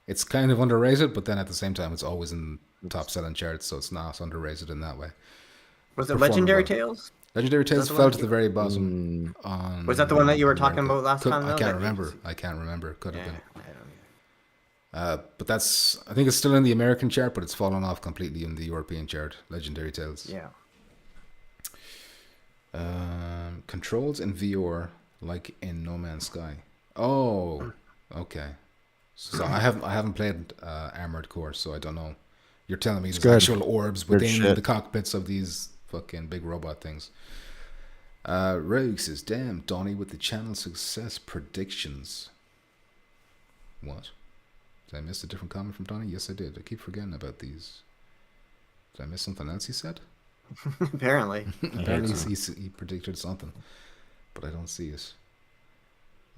it's kind of underrated, but then at the same time, it's always in top selling charts, so it's not underrated in that way.
Was it
Performed
Legendary
well.
Tales?
Legendary Tales
the
fell
one
to
that
the
you-
very bottom. On
Was that the one that you were talking
America.
about last time, though?
I can't
That
remember.
was-
I can't remember. Could have
Yeah,
been.
I don't know.
But that's, I think it's still in the American chart, but it's fallen off completely in the European chart. Legendary Tales.
Yeah.
Controls in VR like in No Man's Sky. Oh, okay. So I haven't played Armored Core, so I don't know. You're telling me there's
good.
actual orbs
Good
within
shit.
the cockpits of these fucking big robot things. Rogue says, "Damn, Donnie with the channel success predictions." What? Did I miss a different comment from Donnie? Yes, I did. I keep forgetting about these. Did I miss something else he said?
Apparently.
Apparently he predicted something, but I don't see it.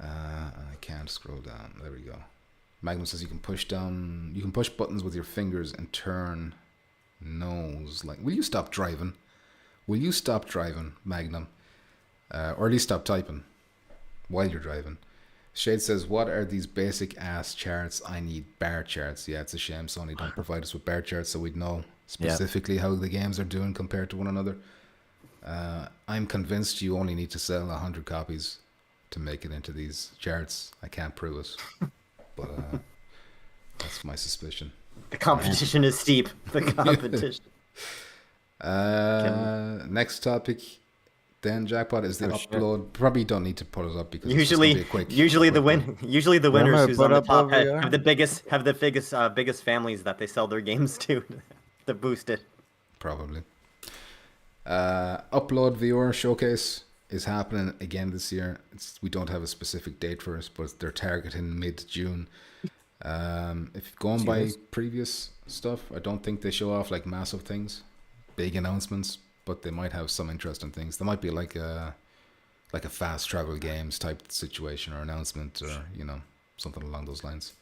I can't scroll down. There we go. Magnum says you can push buttons with your fingers and turn nose. Like, will you stop driving? Will you stop driving, Magnum? Or at least stop typing while you're driving. Shade says, "What are these basic ass charts? I need bar charts." Yeah, it's a shame Sony don't provide us with bar charts so we'd know specifically how the games are doing compared to one another. I'm convinced you only need to sell 100 copies to make it into these charts. I can't prove it, but that's my suspicion.
The competition is steep. The competition.
Next topic, then Jackpot, is the upload. Shit. Probably don't need to put it up because
usually
it's quick,
the winners who's on the top
have
the biggest families that they sell their games to boost it.
Probably. Upload VR showcase is happening again this year. We don't have a specific date for it, but they're targeting mid-June. If going by previous stuff, I don't think they show off like massive things, big announcements, but they might have some interesting things. There might be like a fast travel games type situation or announcement, or something along those lines.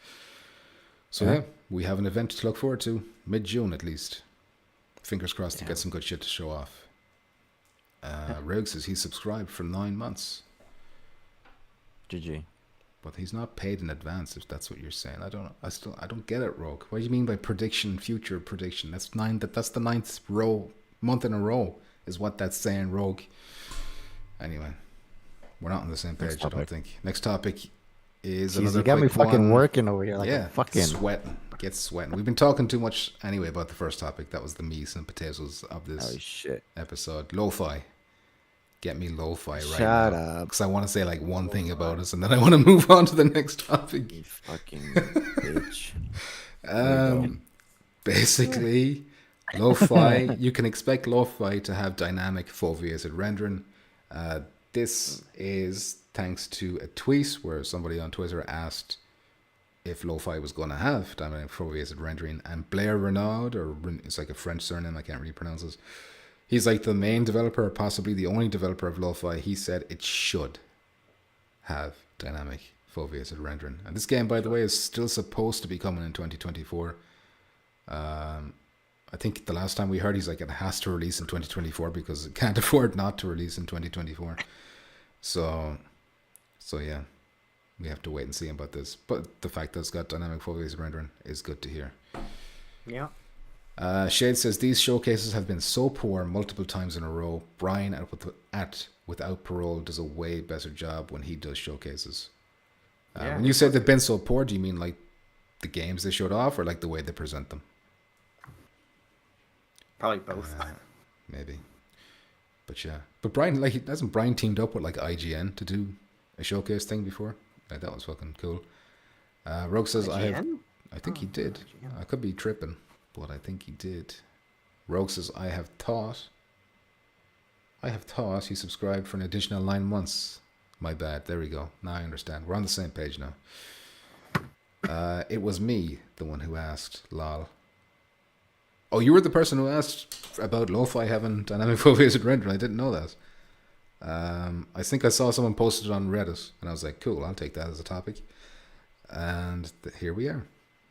So yeah, we have an event to look forward to mid-June at least. Fingers crossed to get some good shit to show off. Rogue says he's subscribed for 9 months.
GG. But
he's not paid in advance, if that's what you're saying. I don't get it, Rogue. What do you mean by future prediction? That's the 9th month in a row is what that's saying, Rogue. Anyway, we're not on the same page, I don't think. Next topic is another.
You got me fucking working over here, like fucking
sweating. We've been talking too much anyway about the first topic. That was the meat and potatoes of this episode. Lo-fi. Get me lo-fi right
Shut
now.
Shut up.
Because I want to say like one thing about us, and then I want to move on to the next topic.
You fucking bitch.
Basically, lo-fi. You can expect lo-fi to have dynamic foveated rendering. This is thanks to a tweet where somebody on Twitter asked if lo-fi was going to have dynamic foveated rendering, and Blair Renaud, or it's like a French surname, I can't really pronounce this. He's like the main developer, or possibly the only developer of lo-fi. He said it should have dynamic foveated rendering. And this game, by the way, is still supposed to be coming in 2024. I think the last time we heard, he's like, it has to release in 2024 because it can't afford not to release in 2024. So yeah, we have to wait and see about this. But the fact that it's got dynamic foveated rendering is good to hear.
Yeah.
Shade says these showcases have been so poor multiple times in a row. Brian at Without Parole does a way better job when he does showcases. When you say they've been so poor, do you mean like the games they showed off, or like the way they present them?
Probably both.
Maybe. But yeah. But Brian, like, hasn't Brian teamed up with like IGN to do a showcase thing before? Like, that was fucking cool. Rogue says
IGN?
I think he did. I could be tripping, but I think he did. Rogue says I have thought he subscribed for an additional 9 months. My bad. There we go. Now I understand. We're on the same page now. It was me, the one who asked. Lol. Oh, you were the person who asked about lo-fi having dynamic foveated rendering. I didn't know that. I think I saw someone posted it on Reddit, and I was like, cool, I'll take that as a topic. And here we are.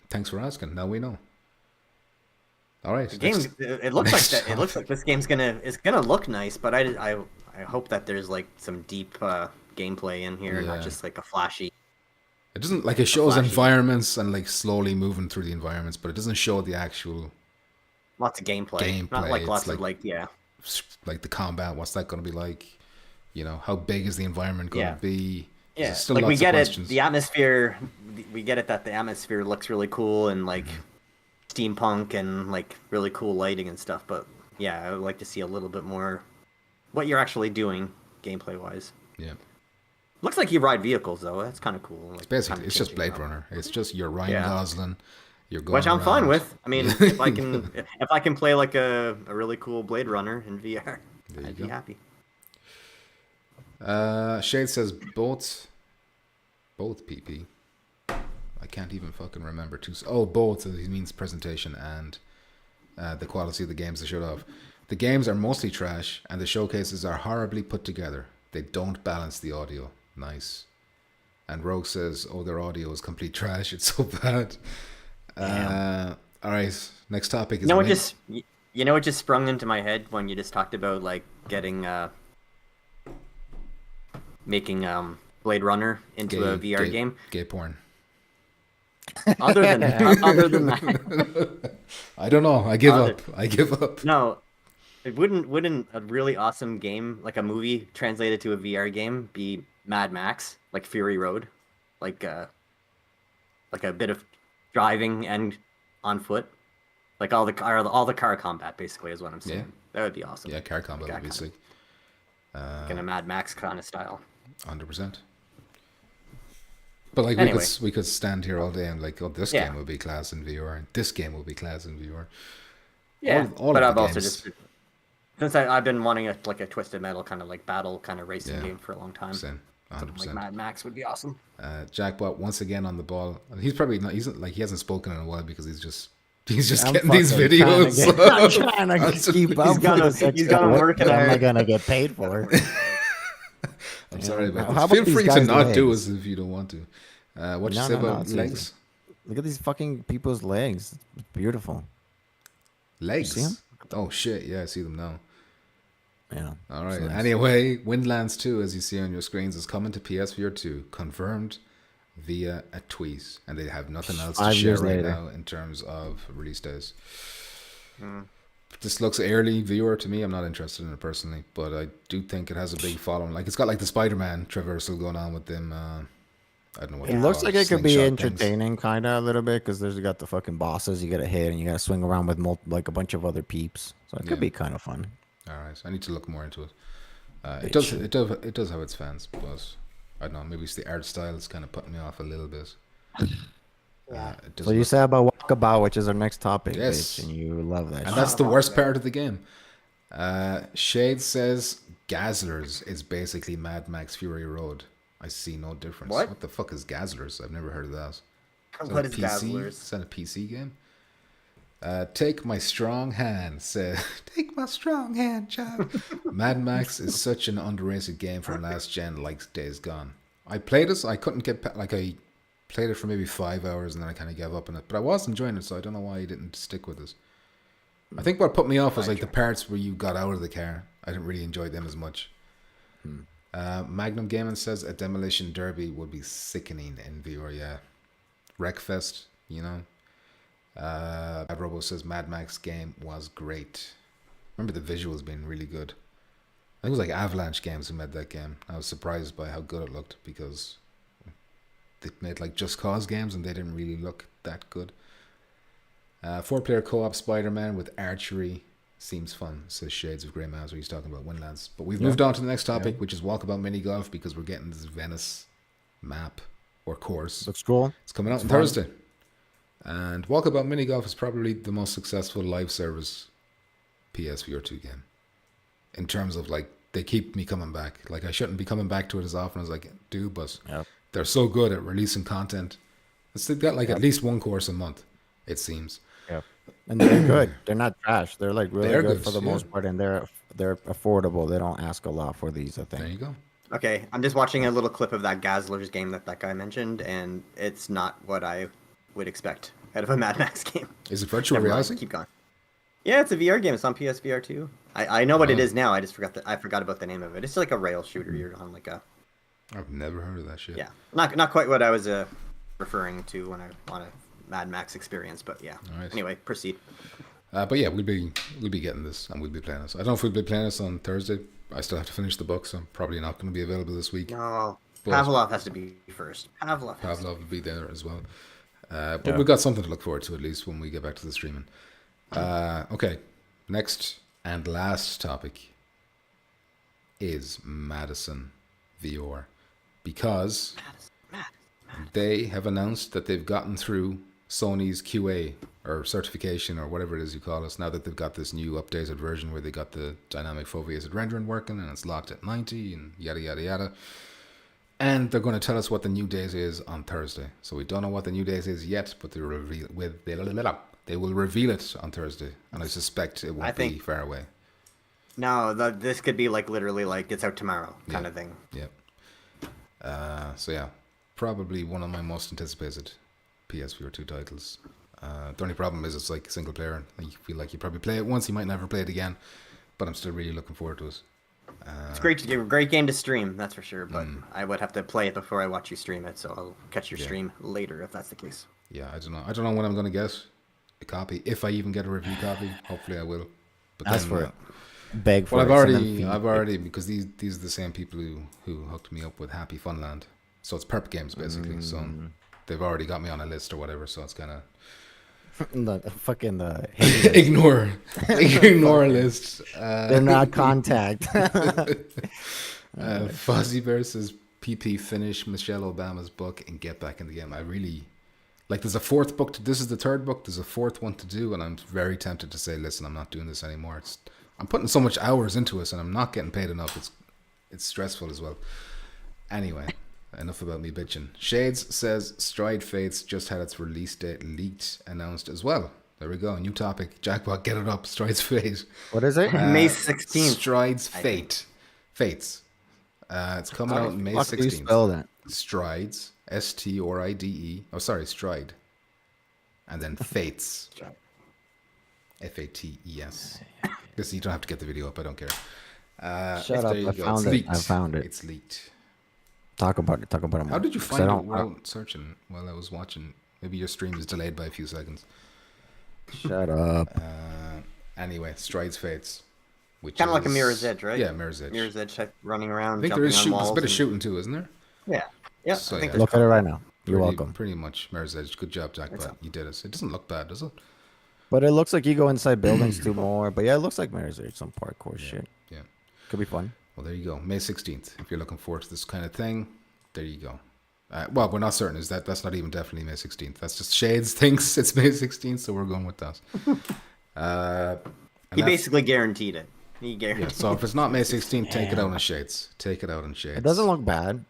Thanks for asking. Now we know. All right.
The game. It looks like that. It looks like this game's gonna look nice, but I hope that there's like some deep gameplay in here, not just like a flashy.
It doesn't like, it shows environments and like slowly moving through the environments, but it doesn't show the actual.
Lots of gameplay. Not like lots of like
like the combat. What's that going to be like? You know, how big is the environment going to be?
Yeah, still like we get it. The atmosphere. We get it that the atmosphere looks really cool and like steampunk and like really cool lighting and stuff. But yeah, I would like to see a little bit more what you're actually doing gameplay wise.
Yeah.
Looks like you ride vehicles though. That's kind of cool. Like,
basically, it's just Blade Runner. It's just you're Ryan Gosling. You're going
which I'm
around.
fine with. I mean, if I can play like a really cool Blade Runner in VR, I'd be happy.
Shade says both PP. I can't even fucking remember both. He means presentation and the quality of the games they showed off. The games are mostly trash, and the showcases are horribly put together. They don't balance the audio. Nice. And Rogue says, their audio is complete trash. It's so bad. All right, next topic is
what just sprung into my head when you just talked about like getting making Blade Runner into a VR game.
Gay porn.
Other than that,
I don't know. I give up.
No, it wouldn't a really awesome game like a movie translated to a VR game be Mad Max, like Fury Road, like a bit of driving and on foot, like all the car combat basically is what I'm saying.
Yeah.
That would be awesome.
Yeah, car combat would be sick.
Like in a Mad Max kind of style.
100%. But like
Anyway.
we could stand here all day and like, oh, this
Yeah.
game would be class in VR, and this game would be class in VR.
Yeah,
all
but
of
I've
the
also
games.
just since I've been wanting a Twisted Metal kind of like battle kind of racing game for a long time.
Same,
Something
100%.
like Mad Max would be awesome.
Jackbot once again on the ball. He's probably not. He's like he hasn't spoken in a while because he's just
I'm
getting these
fucking
videos.
I'm trying to keep up.
He's got to work it
What am I
out.
gonna get paid for?
I'm sorry about
How
this. Feel
about
free
these
to
guys'
not do
legs?
this if you don't want to. What you
No,
say
no, no,
about
it's
legs?
Look at these fucking people's legs. It's beautiful.
Legs.
see 'em?
Oh shit! Yeah, I see them now.
Yeah.
All right.
So nice.
Anyway, Windlands 2, as you see on your screens, is coming to PSVR 2, confirmed via a tweet, and they have nothing else to
5
share
years
right
later.
now in terms of release days. This looks early viewer to me. I'm not interested in it personally, but I do think it has a big following. Like it's got like the Spider-Man traversal going on with them. I don't know what
It
they're
looks
called,
like it could be
slingshot things.
entertaining, kind of a little bit, because there's got the fucking bosses you gotta hit, and you gotta swing around with like a bunch of other peeps. So it could
Yeah.
be kind of fun.
All right, so I need to look more into it. It
Bitch.
does have its fans, but I don't know. Maybe it's the art style is kind of putting me off a little bit. It does
So you
look-
said about Walkabout, which is our next topic,
Yes.
bitch, and you love that.
and
shit.
that's the worst part of the game. Shade says Gazzlers is basically Mad Max Fury Road. I see no difference.
What?
the fuck is Gazzlers? I've never heard of that.
What
that
is
a PC?
Gazzlers?
Is that a PC game? Take my strong hand, said. Take my strong hand, child. Mad Max is such an underrated game from last gen, like Days Gone. I played it. I couldn't get I played it for maybe 5 hours and then I kind of gave up on it. But I was enjoying it, so I don't know why I didn't stick with it. I think what put me off was like the parts where you got out of the car. I didn't really enjoy them as much. Magnum Gaming says a demolition derby would be sickening in VR. Yeah, Wreckfest, you know. Robo says Mad Max game was great. Remember the visuals being really good. I think it was like Avalanche Games who made that game. I was surprised by how good it looked because they made like Just Cause games and they didn't really look that good. 4-player co-op Spider-Man with archery seems fun, says Shades of Grey Mouse, where he's talking about Windlands. But we've moved on to the next topic, which is Walkabout Mini Golf, because we're getting this Venice map or course.
Looks cool.
It's coming out on
fun.
Thursday. And Walkabout Mini Golf is probably the most successful live service PSVR 2 game. In terms of like, they keep me coming back. Like I shouldn't be coming back to it as often as I do, but
Yep.
they're so good at releasing content. They've got like at least one course a month, it seems.
Yeah. And they're good. They're not trash. They're like really
They're
good
good,
for the
yeah.
most part, and they're affordable. They don't ask a lot for these, I
There
think.
you go.
Okay, I'm just watching a little clip of that Gazzlers game that guy mentioned, and it's not what I would expect out of a Mad Max game.
Is it virtual
Never mind,
reality?
keep going. Yeah, it's a VR game. It's on PSVR 2. I know what it
Oh.
is now. I just forgot about the name of it. It's like a rail shooter. You're on like a
I've never heard of that shit.
yeah, not quite what I was referring to when I want a Mad Max experience, but yeah.
All right.
Anyway, proceed.
But yeah, we'll be getting this and we'll be playing this. I don't know if we'll be playing this on Thursday. I still have to finish the book, so I'm probably not going to be available this week.
No,
But-
Pavlov has to be first. Pavlov.
Pavlov will be there as well. But we've got something to look forward to at least when we get back to the streaming. Okay, next and last topic is Madison VR, because they have announced that they've gotten through Sony's QA or certification or whatever it is you call it. Now that they've got this new updated version where they got the dynamic photorealistic rendering working and it's locked at 90 and yada yada yada. And they're going to tell us what the new days is on Thursday. So we don't know what the new days is yet, but they will reveal it on Thursday, and I suspect it won't be
think-
far away.
No, this could be like literally like it's out tomorrow kind of thing.
Yep. So yeah, probably one of my most anticipated PSVR 2 titles. The only problem is it's like single player. You feel like you probably play it once, you might never play it again, but I'm still really looking forward to it.
It's great game to stream, that's for sure. But I would have to play it before I watch you stream it, so I'll catch your stream later if that's the case.
Yeah, I don't know. I don't know when I'm gonna get a copy. If I even get a review copy, hopefully I will. But
Ask for it. Beg for
well,
it.
I've already because these are the same people who hooked me up with Happy Funland. So it's perp games basically. So they've already got me on a list or whatever. So it's kind of ignore list.
They're not contact.
Fuzzy versus PP finish Michelle Obama's book and get back in the game. I really like. There's a fourth book. This is the third book. There's a fourth one to do, and I'm very tempted to say, listen, I'm not doing this anymore. I'm putting so much hours into it, and I'm not getting paid enough. It's stressful as well. Anyway. Enough about me bitching. Shades says Stride Fates just had its release date leaked, announced as well. There we go. New topic. Jackpot, get it up. Stride's Fate.
What is it?
May 16th.
Stride's Fate. Fates. It's coming out May 16th.
How do you spell that?
Strides. STRIDE. Oh, sorry. Stride. And then Fates. FATES. This, you don't have to get the video up. I don't care.
Shut up. I found it.
It's leaked.
Talk about it.
How did you find it without searching while I was watching? Maybe your stream is delayed by a few seconds.
Shut up.
Anyway, Strides Fates.
Kind of like a Mirror's Edge, right?
Yeah, Mirror's Edge.
Mirror's Edge type running around.
I think there is shooting. There's a bit of shooting too, isn't there?
Yeah. Yeah.
So,
I think
Look at it right now. You're welcome.
Pretty much Mirror's Edge. Good job, Jackpot. You did it. It doesn't look bad, does it?
But it looks like you go inside buildings too more. But yeah, it looks like Mirror's Edge, some parkour shit.
Yeah.
Could be fun.
Well, there you go. May 16th. If you're looking forward to this kind of thing, there you go. Well, we're not certain. That's not even definitely May 16th. That's just Shades thinks it's May 16th, so we're going with that.
He basically guaranteed it. He guaranteed.
Yeah, so if it's not May 16th, take it out in Shades. Take it out in Shades.
It doesn't look bad.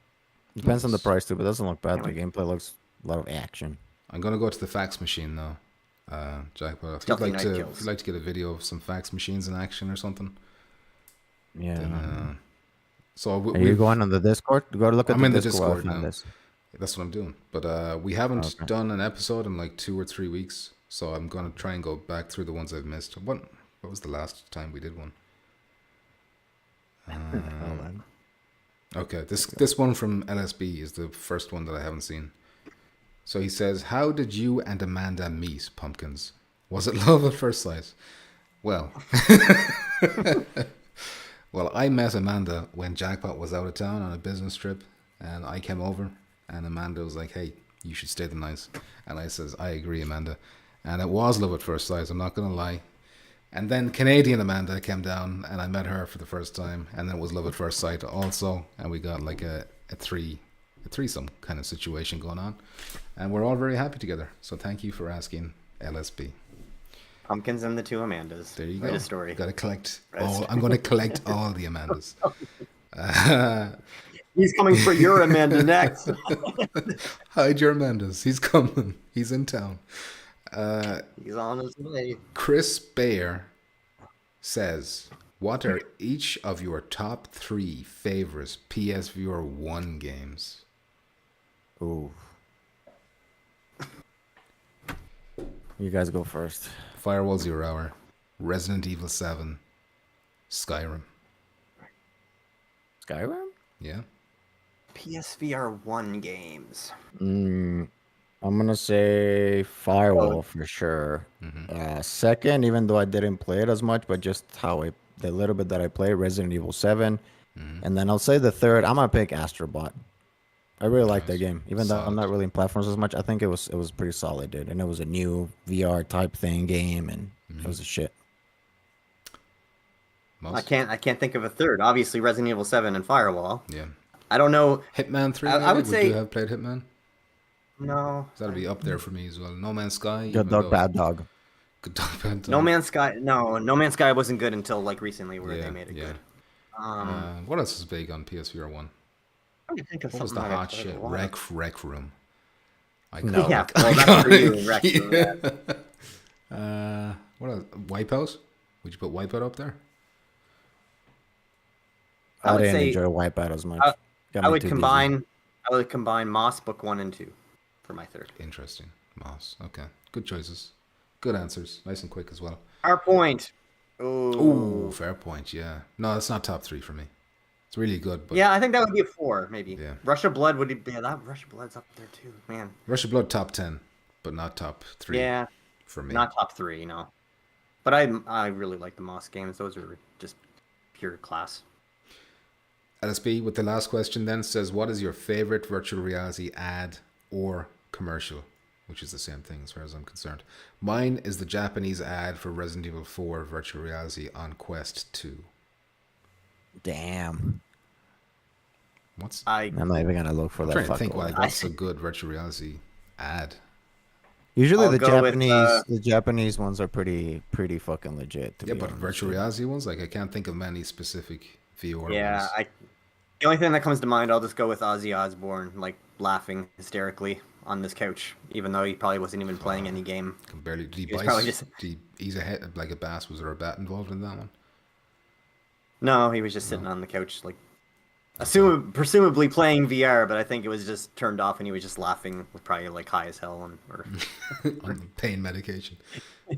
Depends on the price too, but it doesn't look bad. The gameplay looks a lot of action.
I'm gonna go to the fax machine now, Jackpot. If you'd like to get a video of some fax machines in action or something.
Yeah.
Then,
are you going on the Discord? Go to look at
I'm
the
in the
Discord
now.
This.
That's what I'm doing. But we haven't done an episode in like 2 or 3 weeks, so I'm gonna try and go back through the ones I've missed. What was the last time we did one? Okay, this one from LSB is the first one that I haven't seen. So he says, "How did you and Amanda meet, Pumpkins? Was it love at first sight?" Well, well, I met Amanda when Jackpot was out of town on a business trip, and I came over, and Amanda was like, "Hey, you should stay the night," and I says, "I agree, Amanda," and it was love at first sight. I'm not gonna lie. And then Canadian Amanda came down, and I met her for the first time, and then it was love at first sight also, and we got like a threesome kind of situation going on, and we're all very happy together. So thank you for asking, LSB.
Pumpkins and the two Amandas.
There you
Write
go.
a story.
Got to collect all. I'm going to collect all the Amandas.
He's coming for your Amanda next.
Hide your Amandas. He's coming. He's in town.
He's on his way.
Chris Bayer says, "What are each of your top 3 favorite PSVR1 games?"
Ooh. You guys go first.
Firewall Zero Hour, Resident Evil 7, Skyrim.
Skyrim?
Yeah.
PSVR 1 games.
I'm gonna say Firewall for sure. Second, even though I didn't play it as much, but just the little bit that I played, Resident Evil 7. And then I'll say the third, I'm gonna pick Astrobot. I really like that game, even though I'm not really in platforms as much. I think it was pretty solid, dude. And it was a new VR type game, and it was a shit.
I can't think of a third. Obviously, Resident Evil 7 and Firewall.
Yeah.
I don't know.
Hitman 3.
I would say
you have played Hitman?
No.
That'll be up there for me as well. No Man's Sky.
Good dog, bad dog.
Good dog, bad dog.
No Man's Sky. No Man's Sky wasn't good until like recently, where they made it good.
What else is big on PSVR 1?
I'm trying to think of
What was the hot shit? Rec Room.
No.
Yeah, well, that's for you, Rec Room.
What else? Wipeout? Would you put Wipeout up there?
I didn't enjoy Wipeout as much.
I would combine Moss Book 1 and 2 for my third.
Interesting. Moss. Okay. Good choices. Good answers. Nice and quick as well.
Our point. Oh.
Ooh, fair point. Yeah. No, that's not top 3 for me. It's really good, but
Yeah, I think that would be a 4, maybe.
Yeah.
Rush of Blood would be that. Rush of Blood's up there too, man.
Rush of Blood top 10, but not top 3
Yeah,
for me.
not top 3, no. But I really like the Moss games. Those are just pure class.
LSB with the last question then says, what is your favorite virtual reality ad or commercial? Which is the same thing as far as I'm concerned. Mine is the Japanese ad for Resident Evil 4 virtual reality on Quest 2.
Damn.
I'm
not even gonna look for
I'm
that.
trying to think
fucker.
what's a good virtual reality ad.
Usually
I'll
the
go with,
Japanese ones are pretty fucking legit. To
Yeah,
be
but
honest
virtual
with you.
reality ones, like I can't think of many specific VR
Yeah,
ones.
the only thing that comes to mind, I'll just go with Ozzy Osbourne, like laughing hysterically on this couch, even though he probably wasn't even playing any game.
Can barely. Did he
He was
bite?
probably just
Did he ease a head like a bass? Was there a bat involved in that one?
no, he was just sitting on the couch, like presumably playing VR, but I think it was just turned off and he was just laughing, with probably like high as hell or
On pain medication.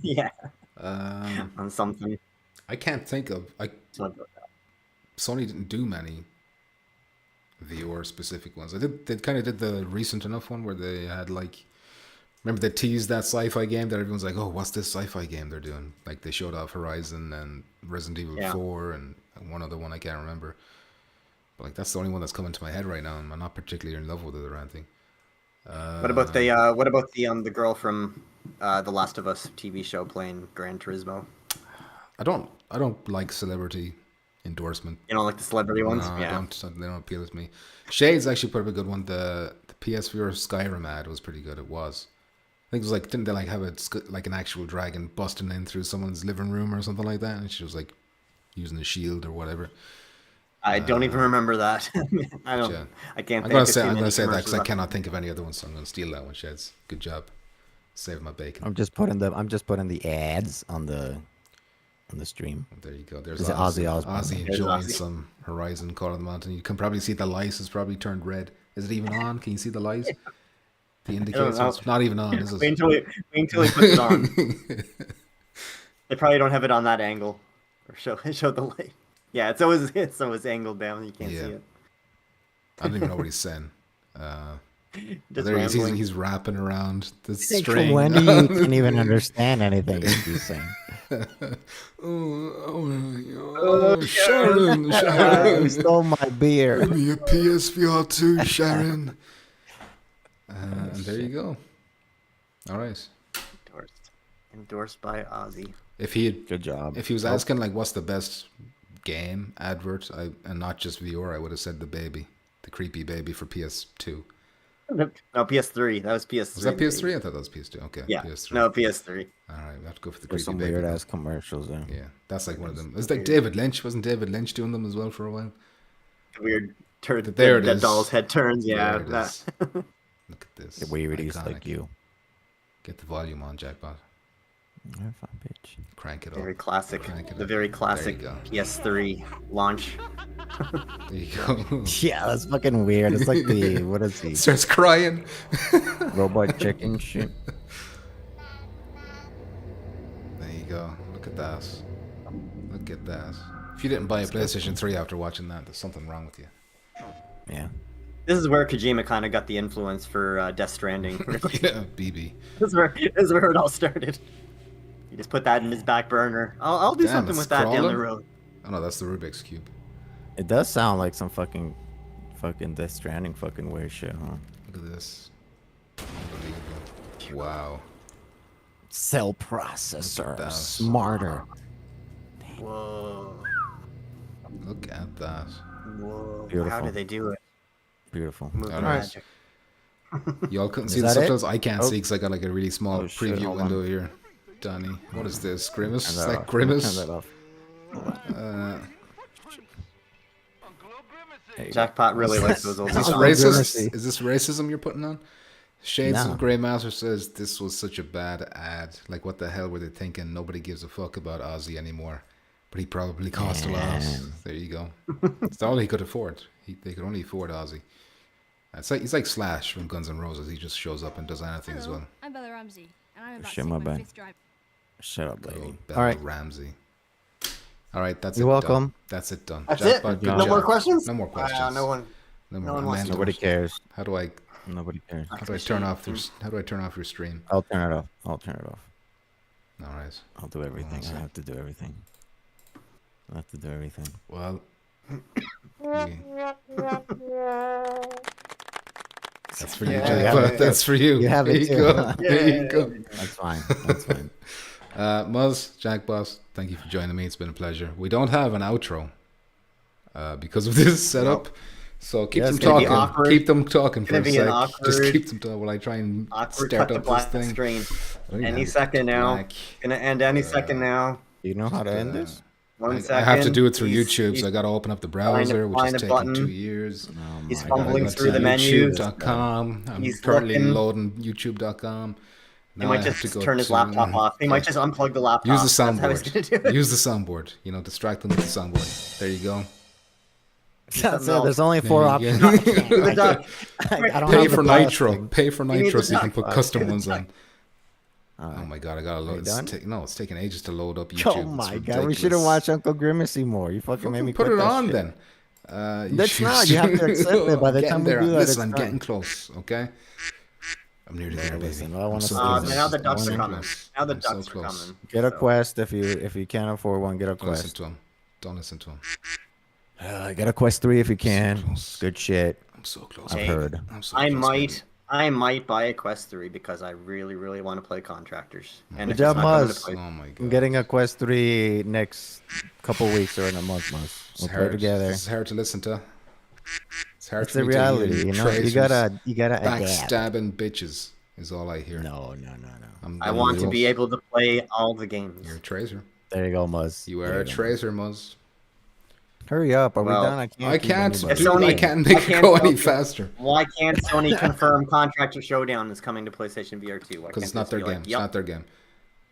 yeah,
Um,
on something.
I can't think of. Sony didn't do many VR specific ones. They kind of did the recent enough one where they had like. Remember they teased that sci-fi game that everyone's like, oh, what's this sci-fi game they're doing? Like they showed off Horizon and Resident Evil
Yeah.
4 and one other one I can't remember. But like that's the only one that's coming to my head right now, and I'm not particularly in love with it or anything.
What about the girl from the Last of Us TV show playing Gran Turismo?
I don't like celebrity endorsement.
You know, like the celebrity ones.
No,
Yeah.
they don't appeal to me. Shades actually put up a good one. The PSVR Skyrim ad was pretty good. It was. I think it was like, didn't they like have like an actual dragon busting in through someone's living room or something like that, and she was like using a shield or whatever.
I don't even remember that. I don't.
Yeah.
I can't.
I'm
think
gonna
of
say
too many
that because I
commercials.
cannot think of any other ones, so I'm gonna steal that one. Sheds, good job, save my bacon.
I'm just putting the ads on the stream.
There you go. There's
Is it Ozzy Osbourne?
Ozzy
There's
enjoying
Ozzy.
some Horizon Call of the Mountain. You can probably see the light has probably turned red. Is it even on? Can you see the light? The indicator.
know.
It's not even on. Is
Wait
it?
until he puts it on. They probably don't have it on that angle, or show the light. Yeah, it's always angled down. You can't
Yeah.
see it.
I don't even know what he's saying.
Just
There he is.
rambling.
He's wrapping around the
Like,
string.
when do you can't even understand anything he's saying?
Sharon,
You
Sharon.
stole my beer.
Give me a PSVR2, Sharon. And there you go. All right.
Endorsed by Ozzy.
If he had,
Good job.
if he was asking like what's the best game advert, and not just VR, I would have said the baby, the creepy baby for PS2.
No, PS3. That was PS3.
Was that PS3? I thought that was PS2. Okay.
Yeah.
PS3.
No, PS3.
All right, we have to go for the
There's
creepy
some
baby.
weird
then.
ass commercials there.
Yeah, that's like one of them. It's like David Lynch. Wasn't David Lynch doing them as well for a while?
Weird.
There it
the
is.
doll's head turns. Yeah.
There it
that-
is. Look at this.
The weirdies
Iconic.
like you.
Get the volume on, Jackpot.
You're fine, bitch.
Crank it up.
Very classic.
Crank it
The
up.
very
There
classic
you go.
PS3 launch.
There you go.
Yeah, that's fucking weird. It's like the what is he?
Starts crying.
Robot chicken shit.
There you go. Look at that. Look at that. If you didn't buy a PlayStation 3 after watching that, there's something wrong with you.
Yeah.
This is where Kojima kind of got the influence for Death Stranding. Really.
Yeah, BB.
This is where it all started. He just put that in his back burner. I'll do
Damn,
something
it's
with that down the
crawling?
road.
Oh no, that's the Rubik's Cube.
It does sound like some fucking Death Stranding fucking weird shit, huh?
Look at this. Unbelievable. Wow.
Cell
Look
processor,
at that.
smarter.
Whoa.
Look at that.
Whoa. How
Beautiful.
did they do it?
Beautiful.
Movie
Alright.
magic.
Y'all couldn't
Is
see the
that it?
subtitles? I can't
Oh.
see because I got like a really small
Oh, shit,
preview
hold on.
window here. Danny, what is this? Grimace?
Turn
Is
that
that
off.
Grimace?
Turn that off. There you go.
Jackpot really likes those old
Is this
Oh,
songs.
racist?
Grimace.
Is this racism you're putting on? Shades
No.
of Grey Master says this was such a bad ad. Like, what the hell were they thinking? Nobody gives a fuck about Ozzy anymore. But he probably cost a lot.
Man.
There you go. It's all he could afford. They could only afford Ozzy. It's like he's like Slash from Guns N' Roses. He just shows up and does anything as well.
I'm Bella Ramsey, and I'm about
Shit,
to
my
take my
bad.
5th drive.
Shut up,
Go
lady.
Bella
All right.
Ramsey. All right, that's
You're
it.
welcome.
Done. That's it. Done.
That's it.
Jackpot,
No
good
more
job.
questions.
No more questions.
No one.
No
no
more.
one wants to
Nobody cares.
How do I?
Nobody cares.
How do I turn off this? How do I turn off your stream?
I'll turn it off. I'll turn it off.
All right.
I'll do everything.
Awesome.
I have to do everything. I have to do everything.
Well. yeah. That's for you,
Yeah,
Jackpot. That's for you.
You have
There
it
you
too.
go. There you go.
That's fine. That's fine.
Muzz, Jackpot, thank you for joining me. It's been a pleasure. We don't have an outro because of this setup. So keep
Yeah,
them
it's gonna be
talking.
awkward.
Keep them talking for a
It's gonna be an
sec. Just
awkward-
keep them talking while I try and
Awkward
start
cut to
up this
black
thing.
screen.
I don't even
Any
have it
second
to
now.
black.
Gonna end any second now.
You know how to end this?
1
I
second.
have to do it through
He's-
YouTube,
he's
so I got to open up the
trying to
browser, which
find
is
a
taking
button.
2 years.
Oh
He's
my
I gotta
fumbling
go
God.
through
to
the menus.
YouTube.com. I'm
He's
currently
looking.
loading YouTube.com.
He might just turn his laptop off. He might just unplug the laptop.
Use the
That's how he's gonna do
soundboard.
it.
Use the soundboard. You know, distract them with the soundboard. There you go.
That's it. There's only 4
There you
options.
go.
Do the duck.
I don't
Pay
have the
for
plus
nitro.
thing.
Pay for
You need
nitro
the
so you can
duck.
put custom
Do the
ones on.
duck.
Oh my god, I gotta load.
you done?
It's taking ages to load up YouTube.
Oh
It's
my god, we should have
ridiculous.
watched Uncle Grimacy more. You fucking made me
Put
quit
it
that
on
shit.
then.
That's not. You have to accept it. By the
Getting
time we
there.
do that,
Listen,
it's
I'm
done.
getting close. Okay, I'm nearly there, baby.
listen, I
I'm
wanna
so
see
close.
this.
Now the
I'm
ducks
so
are coming.
close.
Now the
I'm so
ducks are
close.
coming.
Get a
So-
quest if you can't afford one. Get a
Don't listen
quest.
to him. Don't listen to him.
Get a quest 3 if you can.
close.
Good shit.
I'm so close.
I've
Hey,
heard.
I'm so
I
close,
might buy a Quest 3 because I really, really want to play Contractors. And
Good
if
job,
it's not coming to
Muzz.
play,
baby. Oh my god.
I'm getting a quest 3 next couple weeks or in a month. We'll
It's
play
hard.
together.
It's hard to listen to. It's hard
It's
for
the
me to hear
reality, you know.
Tracer's
You gotta adapt.
backstabbing bitches is all I hear.
No.
I want to be able to play all the games.
You're a tracer.
There you go, Muzz.
You
There
are a
go.
tracer, Muzz.
Hurry up. Are
Well,
we done? I
I
keep
can't.
anybody.
It's only-
I can't make
I
it
can't
go any
focus.
faster
Why can't Sony confirm Contractor Showdown is coming to PlayStation VR2?
because it's not their game. It's not their game.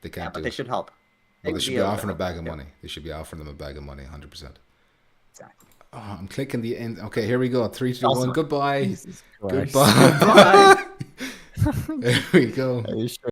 They
Yeah,
can't
but
do
they
it.
should help.
Well, they
would
should
be
be
able to
offering a
help.
bag of
Yeah,
money. They should be offering them a bag of money, 100%.
Exactly.
Oh, I'm clicking the end. Okay, here we go. 3, 2,
Also-
1. Goodbye.
Jesus Christ.
Goodbye. There we go.
Are you sure?